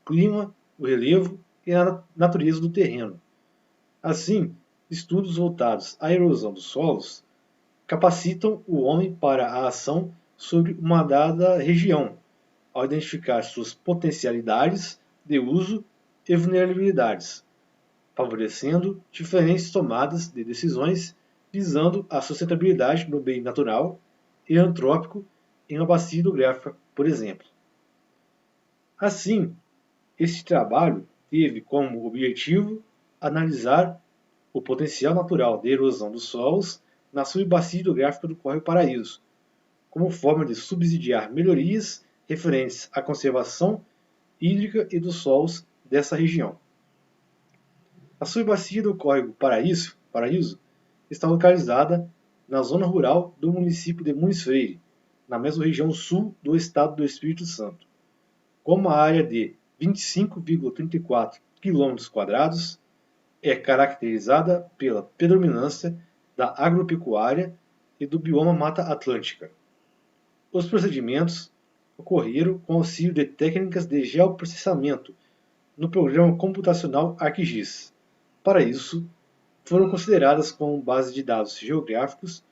clima, o relevo e a natureza do terreno. Assim, estudos voltados à erosão dos solos capacitam o homem para a ação sobre uma dada região, ao identificar suas potencialidades de uso e vulnerabilidades, favorecendo diferentes tomadas de decisões visando a sustentabilidade no meio natural e antrópico em uma bacia hidrográfica, por exemplo. Assim, este trabalho teve como objetivo analisar o potencial natural de erosão dos solos na subbacia hidrográfica do Córrego Paraíso, como forma de subsidiar melhorias referentes à conservação hídrica e dos solos dessa região. A subbacia do Córrego Paraíso está localizada na zona rural do município de Muniz Freire, na mesma região sul do estado do Espírito Santo, com uma área de 25,34 km², é caracterizada pela predominância da agropecuária e do bioma Mata Atlântica. Os procedimentos ocorreram com auxílio de técnicas de geoprocessamento no programa computacional ArcGIS. Para isso, foram consideradas como base de dados geográficos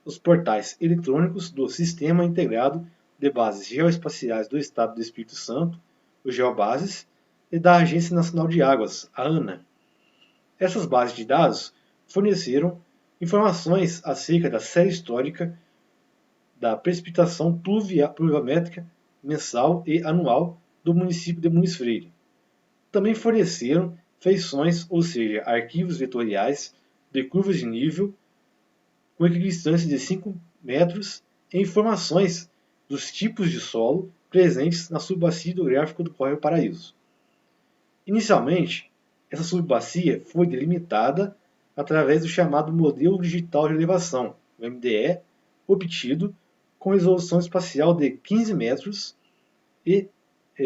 os portais eletrônicos do Sistema Integrado de Bases Geoespaciais do Estado do Espírito Santo, o GeoBases, e da Agência Nacional de Águas, a ANA. Essas bases de dados forneceram informações acerca da série histórica da precipitação pluviométrica mensal e anual do município de Muniz Freire. Também forneceram feições, ou seja, arquivos vetoriais de curvas de nível com equidistância de 5 metros e informações dos tipos de solo presentes na subbacia hidrográfica do Córrego Paraíso. Inicialmente, essa subbacia foi delimitada através do chamado Modelo Digital de Elevação, o MDE, obtido com resolução espacial de 15 metros e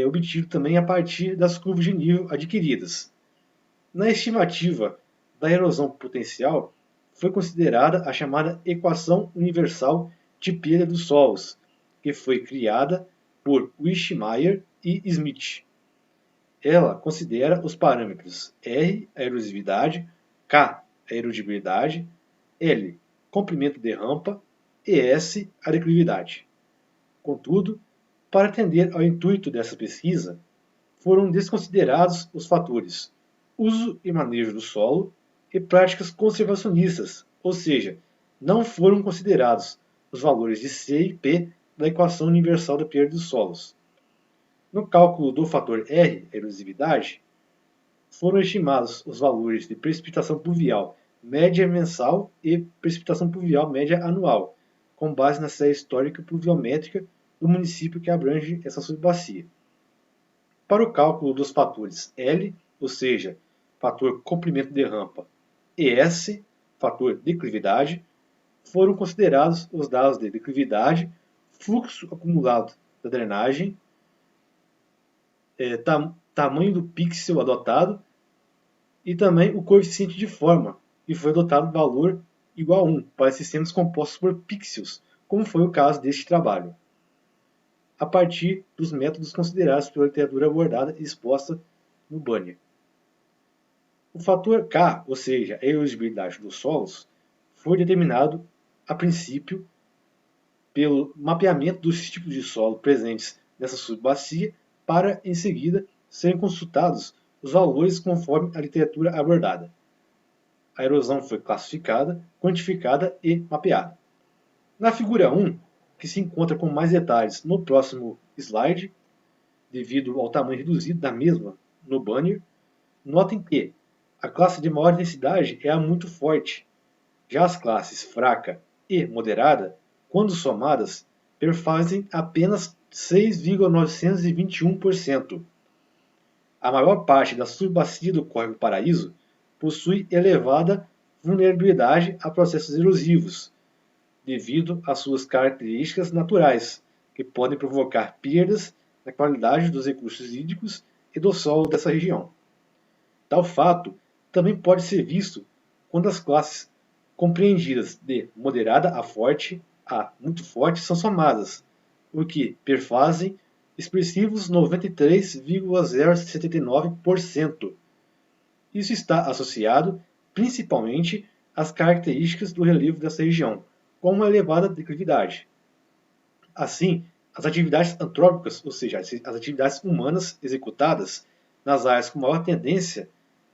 obtido também a partir das curvas de nível adquiridas. Na estimativa da erosão potencial, foi considerada a chamada Equação Universal de Perda dos Solos, que foi criada por Wishmeyer e Smith. Ela considera os parâmetros R, a erosividade, K, a erodibilidade, L, comprimento de rampa, e S, a declividade. Contudo, para atender ao intuito dessa pesquisa, foram desconsiderados os fatores uso e manejo do solo e práticas conservacionistas, ou seja, não foram considerados os valores de C e P da Equação Universal da Perda dos Solos. No cálculo do fator R, a erosividade, foram estimados os valores de precipitação pluvial média mensal e precipitação pluvial média anual, com base na série histórica pluviométrica do município que abrange essa subbacia. Para o cálculo dos fatores L, ou seja, fator comprimento de rampa, e S, fator declividade, foram considerados os dados de declividade, fluxo acumulado da drenagem, tamanho do pixel adotado e também o coeficiente de forma, e foi adotado valor igual a 1 para sistemas compostos por pixels, como foi o caso deste trabalho, a partir dos métodos considerados pela literatura abordada e exposta no banner. O fator K, ou seja, a erosibilidade dos solos, foi determinado a princípio pelo mapeamento dos tipos de solo presentes nessa subbacia para, em seguida, serem consultados os valores conforme a literatura abordada. A erosão foi classificada, quantificada e mapeada. Na figura 1, que se encontra com mais detalhes no próximo slide, devido ao tamanho reduzido da mesma no banner, notem que a classe de maior densidade é a muito forte. Já as classes fraca e moderada, quando somadas, perfazem apenas 6,921%. A maior parte da subbacia do Córrego Paraíso possui elevada vulnerabilidade a processos erosivos, devido às suas características naturais, que podem provocar perdas na qualidade dos recursos hídricos e do solo dessa região. Tal fato também pode ser visto quando as classes compreendidas de moderada a forte a muito forte são somadas, o que perfazem expressivos 93,079%. Isso está associado principalmente às características do relevo dessa região, com uma elevada declividade. Assim, as atividades antrópicas, ou seja, as atividades humanas executadas nas áreas com maior tendência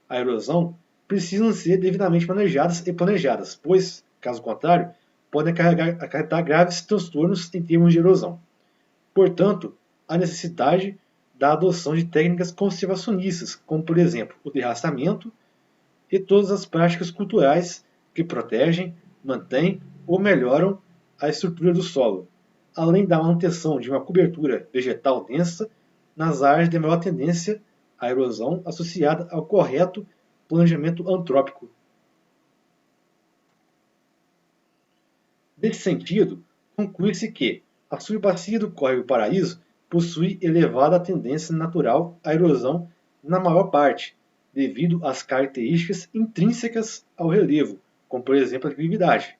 à erosão, precisam ser devidamente manejadas e planejadas, pois, caso contrário, podem acarretar graves transtornos em termos de erosão. Portanto, há necessidade da adoção de técnicas conservacionistas, como, por exemplo, o derrastamento e todas as práticas culturais que protegem, mantêm ou melhoram a estrutura do solo, além da manutenção de uma cobertura vegetal densa nas áreas de maior tendência à erosão associada ao correto planejamento antrópico. Nesse sentido, conclui-se que a subbacia do Córrego Paraíso possui elevada tendência natural à erosão na maior parte, devido às características intrínsecas ao relevo, como por exemplo a declividade.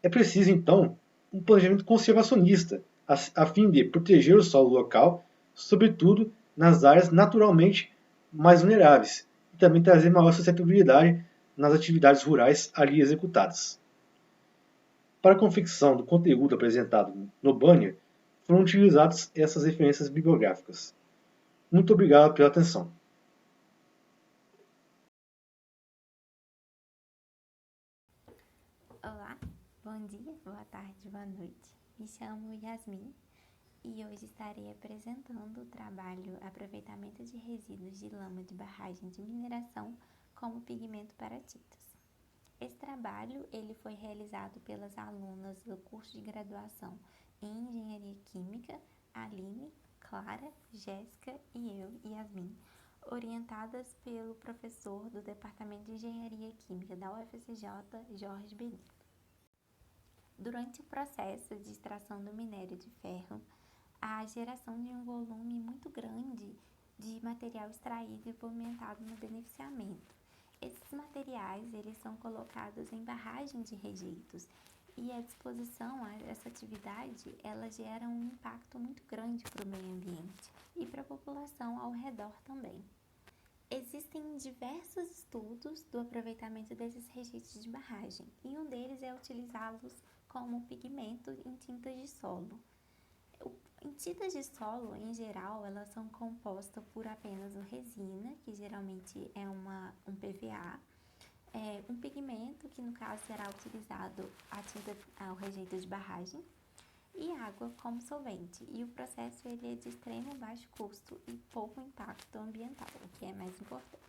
É preciso, então, um planejamento conservacionista, a fim de proteger o solo local, sobretudo nas áreas naturalmente mais vulneráveis, e também trazer maior suscetibilidade nas atividades rurais ali executadas. Para a confecção do conteúdo apresentado no banner, foram utilizadas essas referências bibliográficas. Muito obrigado pela atenção. Olá, bom dia, boa tarde, boa noite. Me chamo Yasmin e hoje estarei apresentando o trabalho Aproveitamento de resíduos de lama de barragem de mineração como pigmento para tintas. Esse trabalho ele foi realizado pelas alunas do curso de graduação em Engenharia Química, Aline, Clara, Jéssica e eu, Yasmin, orientadas pelo professor do Departamento de Engenharia Química da UFCJ, Jorge Benito. Durante o processo de extração do minério de ferro, a geração de um volume muito grande de material extraído e movimentado no beneficiamento. Esses materiais eles são colocados em barragem de rejeitos e a disposição a essa atividade ela gera um impacto muito grande para o meio ambiente e para a população ao redor também. Existem diversos estudos do aproveitamento desses rejeitos de barragem e um deles é utilizá-los como pigmento em tintas de solo. Em tintas de solo, em geral, elas são compostas por apenas uma resina, que geralmente é um PVA, um pigmento, que no caso será utilizado o rejeito de barragem, e água como solvente. E o processo ele é de extremo baixo custo e pouco impacto ambiental, o que é mais importante.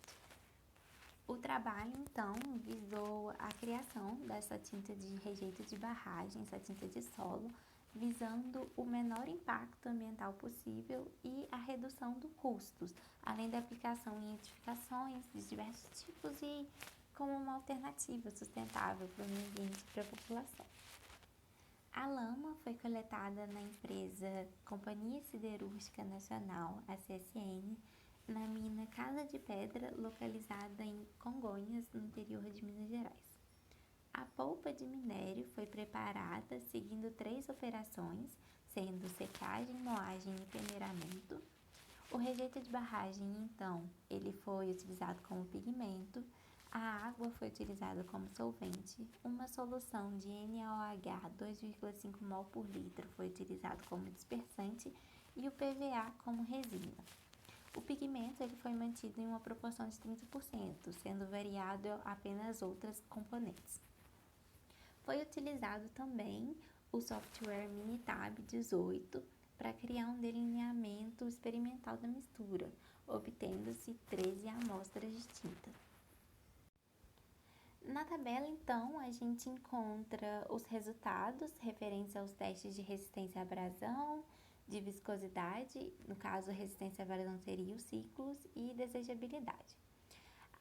O trabalho, então, visou a criação dessa tinta de rejeito de barragem, essa tinta de solo, visando o menor impacto ambiental possível e a redução dos custos, além da aplicação em edificações de diversos tipos e como uma alternativa sustentável para o meio ambiente e para a população. A lama foi coletada na empresa Companhia Siderúrgica Nacional, a CSN, na mina Casa de Pedra, localizada em Congonhas, no interior de Minas Gerais. A polpa de minério foi preparada seguindo 3 operações, sendo secagem, moagem e peneiramento. O rejeito de barragem, então, ele foi utilizado como pigmento, a água foi utilizada como solvente, uma solução de NaOH 2,5 mol por litro foi utilizado como dispersante e o PVA como resina. O pigmento ele foi mantido em uma proporção de 30%, sendo variado apenas outras componentes. Foi utilizado também o software Minitab 18 para criar um delineamento experimental da mistura, obtendo-se 13 amostras de tinta. Na tabela, então, a gente encontra os resultados referentes aos testes de resistência à abrasão, de viscosidade, no caso, a resistência à abrasão seria os ciclos, e desejabilidade.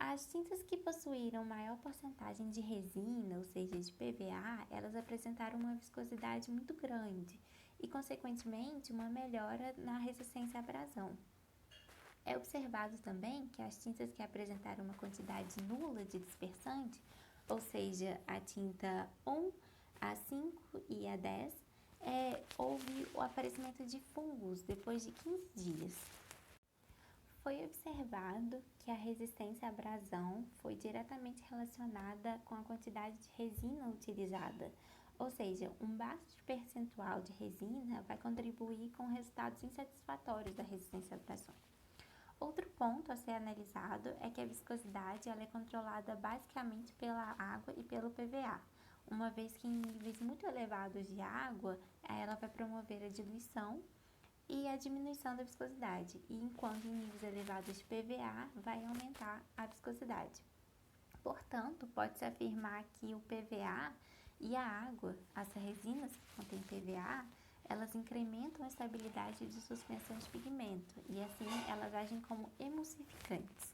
As tintas que possuíram maior porcentagem de resina, ou seja, de PVA, elas apresentaram uma viscosidade muito grande e, consequentemente, uma melhora na resistência à abrasão. É observado também que as tintas que apresentaram uma quantidade nula de dispersante, ou seja, a tinta 1, a 5 e a 10, houve o aparecimento de fungos depois de 15 dias. Foi observado que a resistência à abrasão foi diretamente relacionada com a quantidade de resina utilizada, ou seja, um baixo percentual de resina vai contribuir com resultados insatisfatórios da resistência à abrasão. Outro ponto a ser analisado é que a viscosidade ela é controlada basicamente pela água e pelo PVA, uma vez que em níveis muito elevados de água, ela vai promover a diluição e a diminuição da viscosidade, e enquanto em níveis elevados de PVA vai aumentar a viscosidade. Portanto, pode-se afirmar que o PVA e a água, as resinas que contêm PVA, elas incrementam a estabilidade de suspensão de pigmento e assim elas agem como emulsificantes.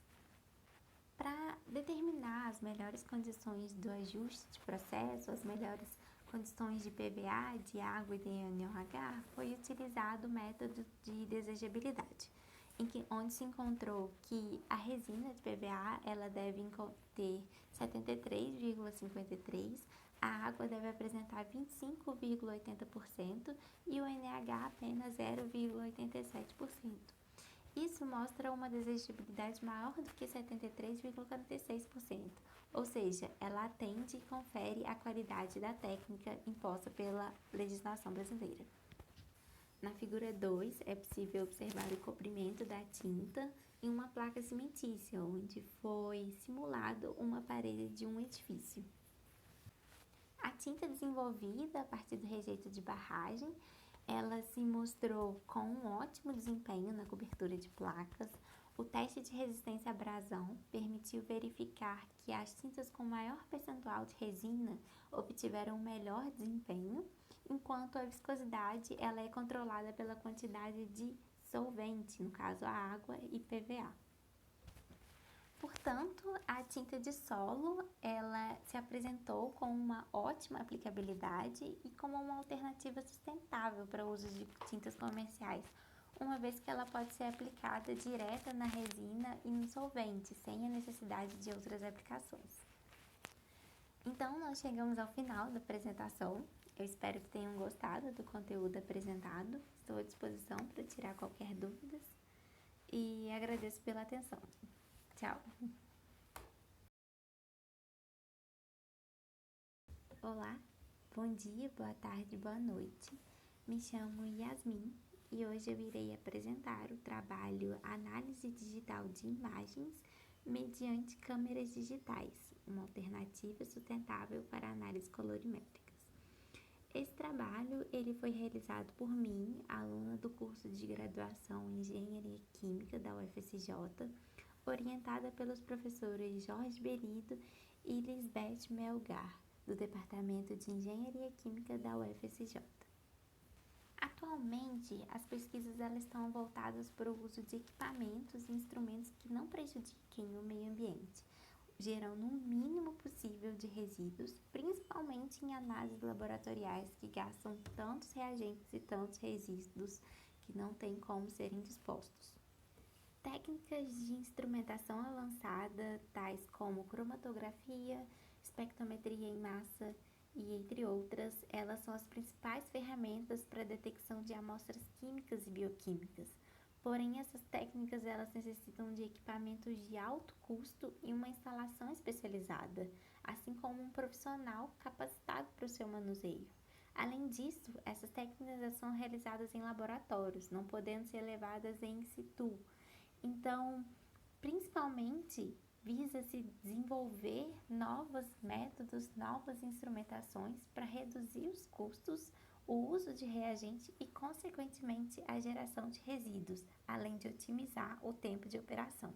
Para determinar as melhores condições do ajuste de processo, as melhores condições de PVA, de água e de NaOH, foi utilizado o método de desejabilidade. onde se encontrou que a resina de PVA ela deve conter 73,53%, a água deve apresentar 25,80% e o NH apenas 0,87%. Isso mostra uma desejabilidade maior do que 73,46%, ou seja, ela atende e confere a qualidade da técnica imposta pela legislação brasileira. Na figura 2, é possível observar o cobrimento da tinta em uma placa cimentícia, onde foi simulado uma parede de um edifício. A tinta desenvolvida a partir do rejeito de barragem, ela se mostrou com um ótimo desempenho na cobertura de placas. O teste de resistência à abrasão permitiu verificar que as tintas com maior percentual de resina obtiveram um melhor desempenho, enquanto a viscosidade ela é controlada pela quantidade de solvente, no caso a água e PVA. Portanto, a tinta de solo ela se apresentou com uma ótima aplicabilidade e como uma alternativa sustentável para o uso de tintas comerciais, uma vez que ela pode ser aplicada direta na resina e no solvente, sem a necessidade de outras aplicações. Então, nós chegamos ao final da apresentação. Eu espero que tenham gostado do conteúdo apresentado. Estou à disposição para tirar qualquer dúvida e agradeço pela atenção. Tchau! Olá, bom dia, boa tarde, boa noite. Me chamo Yasmin e hoje eu irei apresentar o trabalho Análise Digital de Imagens mediante câmeras digitais, uma alternativa sustentável para análises colorimétricas. Esse trabalho ele foi realizado por mim, aluna do curso de graduação em Engenharia Química da UFSJ, orientada pelos professores Jorge Berido e Lisbeth Melgar, do Departamento de Engenharia Química da UFSJ. Atualmente, as pesquisas elas estão voltadas para o uso de equipamentos e instrumentos que não prejudiquem o meio ambiente, gerando o mínimo possível de resíduos, principalmente em análises laboratoriais que gastam tantos reagentes e tantos resíduos que não têm como serem dispostos. Técnicas de instrumentação avançada, tais como cromatografia, espectrometria em massa e entre outras, elas são as principais ferramentas para a detecção de amostras químicas e bioquímicas. Porém, essas técnicas elas necessitam de equipamentos de alto custo e uma instalação especializada, assim como um profissional capacitado para o seu manuseio. Além disso, essas técnicas são realizadas em laboratórios, não podendo ser levadas in situ. Então, principalmente, visa-se desenvolver novos métodos, novas instrumentações para reduzir os custos, o uso de reagente e, consequentemente, a geração de resíduos, além de otimizar o tempo de operação.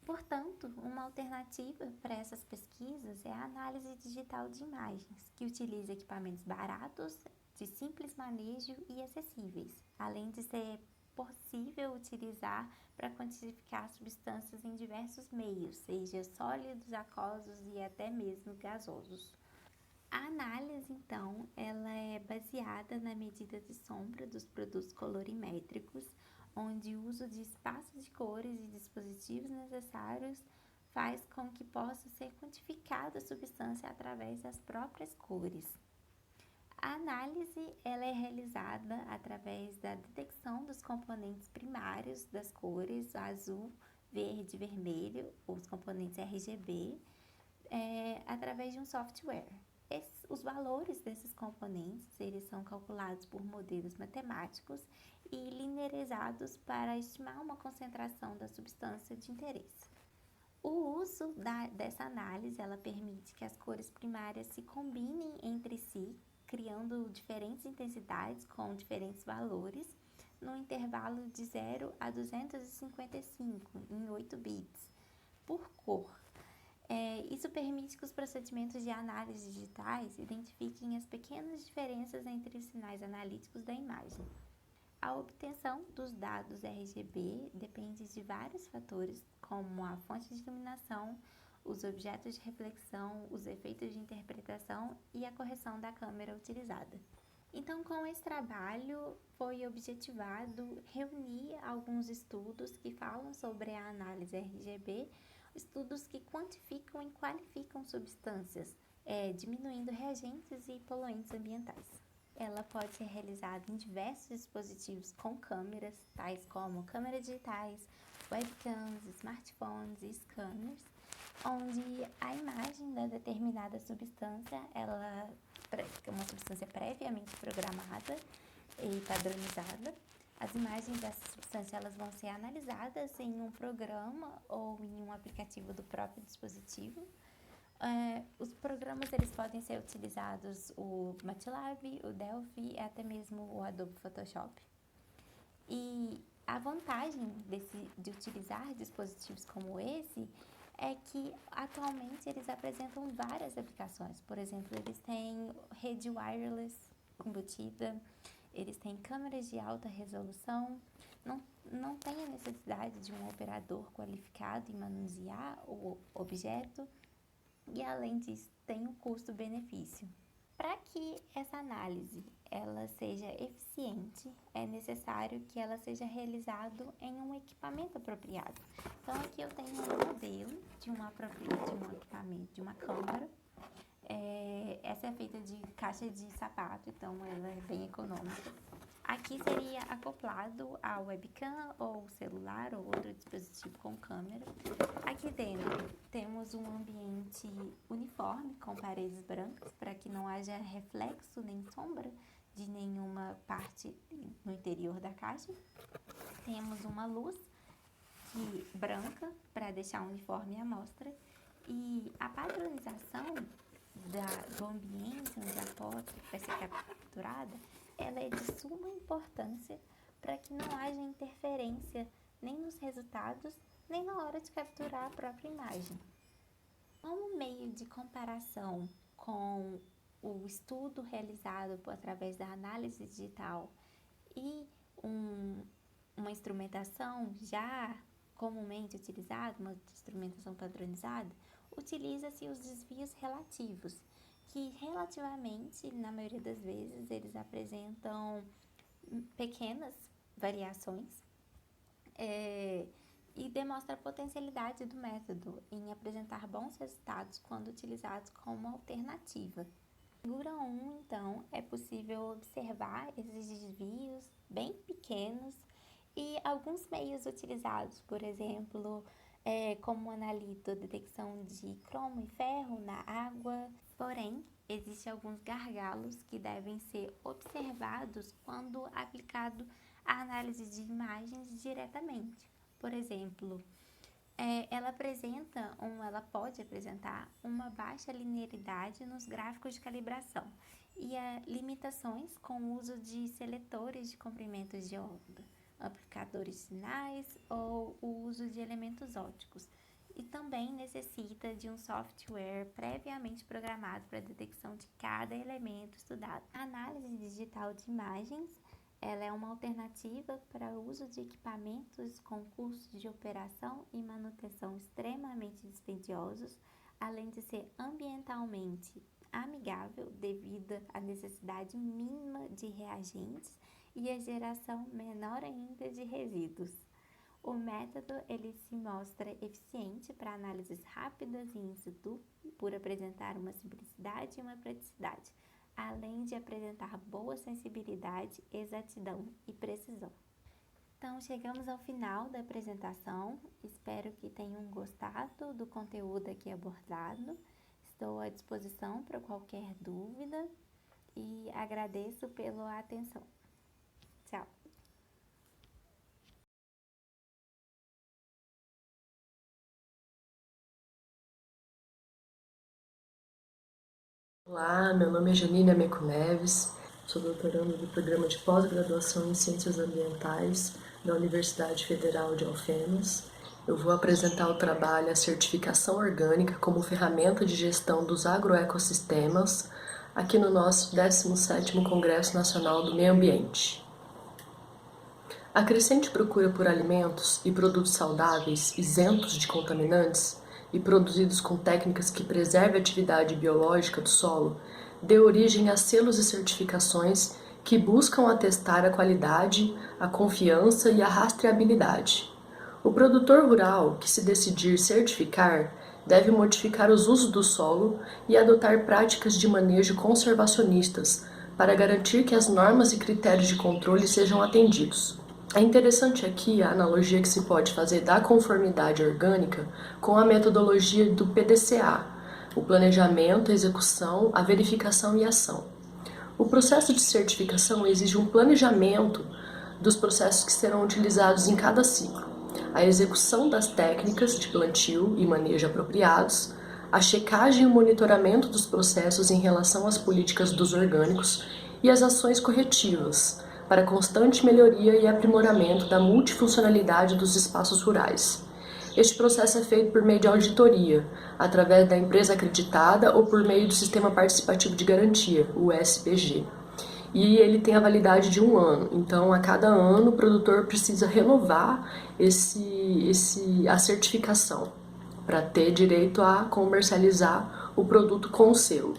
Portanto, uma alternativa para essas pesquisas é a análise digital de imagens, que utiliza equipamentos baratos, de simples manejo e acessíveis, além de ser possível utilizar para quantificar substâncias em diversos meios, seja sólidos, aquosos e até mesmo gasosos. A análise, então, ela é baseada na medida de sombra dos produtos colorimétricos, onde o uso de espaços de cores e dispositivos necessários faz com que possa ser quantificada a substância através das próprias cores. A análise ela é realizada através da detecção dos componentes primários das cores azul, verde e vermelho, os componentes RGB, através de um software. Os valores desses componentes eles são calculados por modelos matemáticos e linearizados para estimar uma concentração da substância de interesse. O uso dessa análise ela permite que as cores primárias se combinem entre si, criando diferentes intensidades com diferentes valores, no intervalo de 0 a 255 em 8 bits por cor. Isso permite que os procedimentos de análise digitais identifiquem as pequenas diferenças entre os sinais analíticos da imagem. A obtenção dos dados RGB depende de vários fatores, como a fonte de iluminação, os objetos de reflexão, os efeitos de interpretação e a correção da câmera utilizada. Então, com esse trabalho, foi objetivado reunir alguns estudos que falam sobre a análise RGB, estudos que quantificam e qualificam substâncias, diminuindo reagentes e poluentes ambientais. Ela pode ser realizada em diversos dispositivos com câmeras, tais como câmeras digitais, webcams, smartphones e scanners, onde a imagem da determinada substância, ela é uma substância previamente programada e padronizada. As imagens dessa substância elas vão ser analisadas em um programa ou em um aplicativo do próprio dispositivo. Os programas eles podem ser utilizados o MATLAB, o Delphi e até mesmo o Adobe Photoshop. E a vantagem de utilizar dispositivos como esse é que atualmente eles apresentam várias aplicações. Por exemplo, eles têm rede wireless embutida, eles têm câmeras de alta resolução, não tem a necessidade de um operador qualificado em manusear o objeto e, além disso, tem um custo-benefício. Para que essa análise ela seja eficiente, é necessário que ela seja realizada em um equipamento apropriado. Então, aqui eu tenho um modelo de um equipamento, de uma câmera. Essa é feita de caixa de sapato, então ela é bem econômica. Aqui seria acoplado a webcam ou celular ou outro dispositivo com câmera. Aqui dentro temos um ambiente uniforme com paredes brancas para que não haja reflexo nem sombra de nenhuma parte no interior da caixa. Temos uma luz branca para deixar uniforme à mostra e a padronização do ambiente onde a foto vai ser capturada ela é de suma importância para que não haja interferência nem nos resultados, nem na hora de capturar a própria imagem. Como meio de comparação com o estudo realizado através da análise digital e uma instrumentação já comumente utilizada, uma instrumentação padronizada, utiliza-se os desvios relativos, que relativamente, na maioria das vezes, eles apresentam pequenas variações e demonstra a potencialidade do método em apresentar bons resultados quando utilizados como alternativa. Na figura 1, então, é possível observar esses desvios bem pequenos e alguns meios utilizados, por exemplo, como analito, detecção de cromo e ferro na água. Porém, existem alguns gargalos que devem ser observados quando aplicado a análise de imagens diretamente. Por exemplo, ela pode apresentar uma baixa linearidade nos gráficos de calibração e limitações com o uso de seletores de comprimentos de onda, amplificadores de sinais ou o uso de elementos ópticos. E também necessita de um software previamente programado para a detecção de cada elemento estudado. A análise digital de imagens ela é uma alternativa para o uso de equipamentos com custos de operação e manutenção extremamente dispendiosos, além de ser ambientalmente amigável devido à necessidade mínima de reagentes e a geração menor ainda de resíduos. O método ele se mostra eficiente para análises rápidas e in situ, por apresentar uma simplicidade e uma praticidade, além de apresentar boa sensibilidade, exatidão e precisão. Então, chegamos ao final da apresentação. Espero que tenham gostado do conteúdo aqui abordado. Estou à disposição para qualquer dúvida e agradeço pela atenção. Tchau! Olá, meu nome é Janine Ameco Neves, sou doutoranda do programa de pós-graduação em Ciências Ambientais da Universidade Federal de Alfenas. Eu vou apresentar o trabalho A Certificação Orgânica como ferramenta de gestão dos agroecossistemas aqui no nosso 17º Congresso Nacional do Meio Ambiente. A crescente procura por alimentos e produtos saudáveis, isentos de contaminantes, e produzidos com técnicas que preservem a atividade biológica do solo, deu origem a selos e certificações que buscam atestar a qualidade, a confiança e a rastreabilidade. O produtor rural que se decidir certificar deve modificar os usos do solo e adotar práticas de manejo conservacionistas para garantir que as normas e critérios de controle sejam atendidos. É interessante aqui a analogia que se pode fazer da conformidade orgânica com a metodologia do PDCA, o planejamento, a execução, a verificação e a ação. O processo de certificação exige um planejamento dos processos que serão utilizados em cada ciclo, a execução das técnicas de plantio e manejo apropriados, a checagem e o monitoramento dos processos em relação às políticas dos orgânicos e as ações corretivas, para constante melhoria e aprimoramento da multifuncionalidade dos espaços rurais. Este processo é feito por meio de auditoria, através da empresa acreditada ou por meio do Sistema Participativo de Garantia, o SPG. E ele tem a validade de 1 ano, então a cada ano o produtor precisa renovar a certificação para ter direito a comercializar o produto com o selo.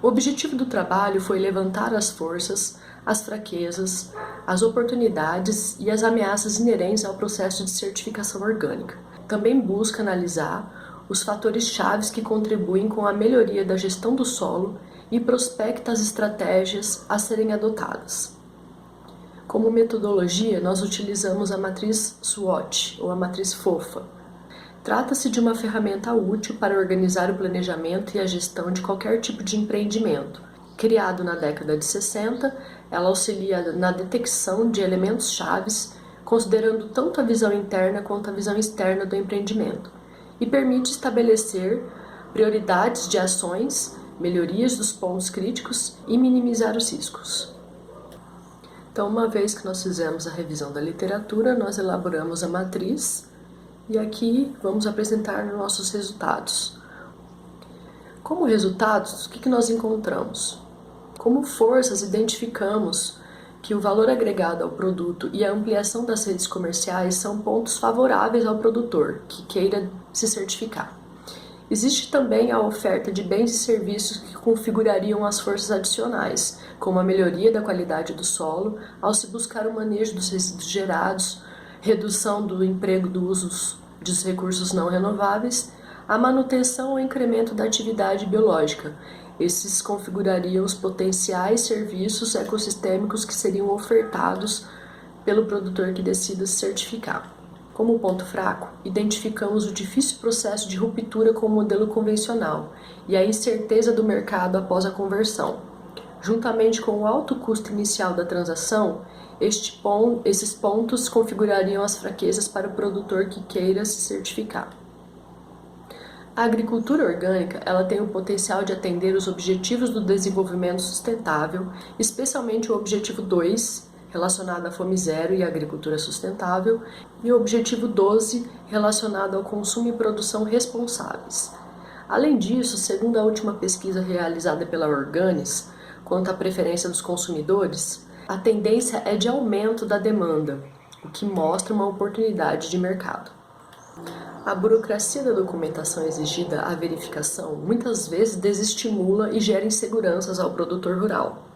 O objetivo do trabalho foi levantar as forças, as fraquezas, as oportunidades e as ameaças inerentes ao processo de certificação orgânica. Também busca analisar os fatores chaves que contribuem com a melhoria da gestão do solo e prospecta as estratégias a serem adotadas. Como metodologia, nós utilizamos a matriz SWOT, ou a matriz FOFA. Trata-se de uma ferramenta útil para organizar o planejamento e a gestão de qualquer tipo de empreendimento. Criado na década de 60, ela auxilia na detecção de elementos chaves, considerando tanto a visão interna quanto a visão externa do empreendimento, e permite estabelecer prioridades de ações, melhorias dos pontos críticos e minimizar os riscos. Então, uma vez que nós fizemos a revisão da literatura, nós elaboramos a matriz e aqui vamos apresentar nossos resultados. Como resultados, o que nós encontramos? Como forças, identificamos que o valor agregado ao produto e a ampliação das redes comerciais são pontos favoráveis ao produtor que queira se certificar. Existe também a oferta de bens e serviços que configurariam as forças adicionais, como a melhoria da qualidade do solo, ao se buscar o manejo dos resíduos gerados, redução do emprego do uso dos recursos não renováveis, a manutenção ou incremento da atividade biológica. Esses configurariam os potenciais serviços ecossistêmicos que seriam ofertados pelo produtor que decida se certificar. Como ponto fraco, identificamos o difícil processo de ruptura com o modelo convencional e a incerteza do mercado após a conversão. Juntamente com o alto custo inicial da transação, esses pontos configurariam as fraquezas para o produtor que queira se certificar. A agricultura orgânica ela tem o potencial de atender os objetivos do desenvolvimento sustentável, especialmente o objetivo 2, relacionado à fome zero e à agricultura sustentável, e o objetivo 12, relacionado ao consumo e produção responsáveis. Além disso, segundo a última pesquisa realizada pela Organis, quanto à preferência dos consumidores, a tendência é de aumento da demanda, o que mostra uma oportunidade de mercado. A burocracia da documentação exigida à verificação muitas vezes desestimula e gera inseguranças ao produtor rural.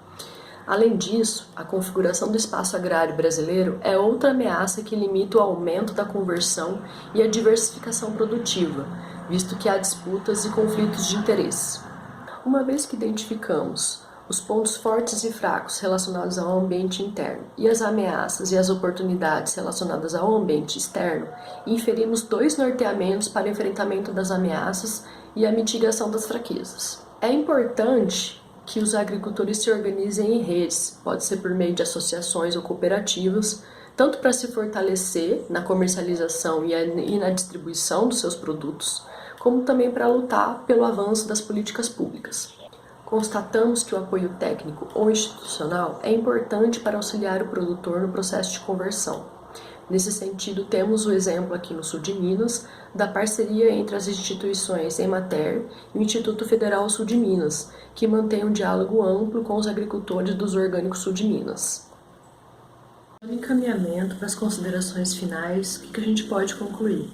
Além disso, a configuração do espaço agrário brasileiro é outra ameaça que limita o aumento da conversão e a diversificação produtiva, visto que há disputas e conflitos de interesse. Uma vez que identificamos os pontos fortes e fracos relacionados ao ambiente interno e as ameaças e as oportunidades relacionadas ao ambiente externo, inferimos 2 norteamentos para o enfrentamento das ameaças e a mitigação das fraquezas. É importante que os agricultores se organizem em redes, pode ser por meio de associações ou cooperativas, tanto para se fortalecer na comercialização e na distribuição dos seus produtos, como também para lutar pelo avanço das políticas públicas. Constatamos que o apoio técnico ou institucional é importante para auxiliar o produtor no processo de conversão. Nesse sentido, temos o exemplo aqui no sul de Minas da parceria entre as instituições Emater e o Instituto Federal Sul de Minas, que mantém um diálogo amplo com os agricultores dos orgânicos sul de Minas. No encaminhamento para as considerações finais, o que a gente pode concluir?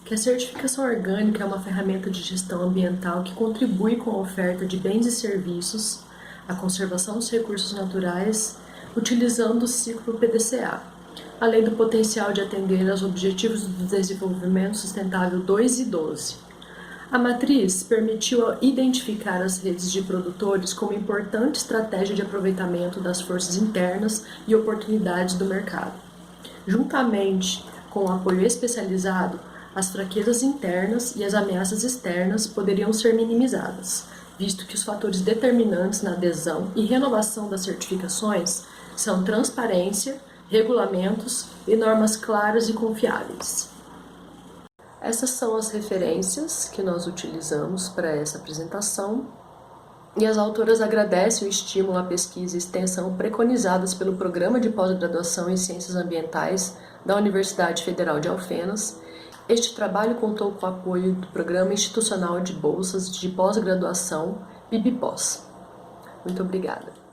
que a certificação orgânica é uma ferramenta de gestão ambiental que contribui com a oferta de bens e serviços, a conservação dos recursos naturais, utilizando o ciclo PDCA, além do potencial de atender aos Objetivos do Desenvolvimento Sustentável 2 e 12. A matriz permitiu identificar as redes de produtores como importante estratégia de aproveitamento das forças internas e oportunidades do mercado. Juntamente com o apoio especializado, as fraquezas internas e as ameaças externas poderiam ser minimizadas, visto que os fatores determinantes na adesão e renovação das certificações são transparência, regulamentos e normas claras e confiáveis. Essas são as referências que nós utilizamos para essa apresentação, e as autoras agradecem o estímulo à pesquisa e extensão preconizadas pelo Programa de Pós-Graduação em Ciências Ambientais da Universidade Federal de Alfenas. Este trabalho contou com o apoio do Programa Institucional de Bolsas de Pós-Graduação, PIBPós. Muito obrigada.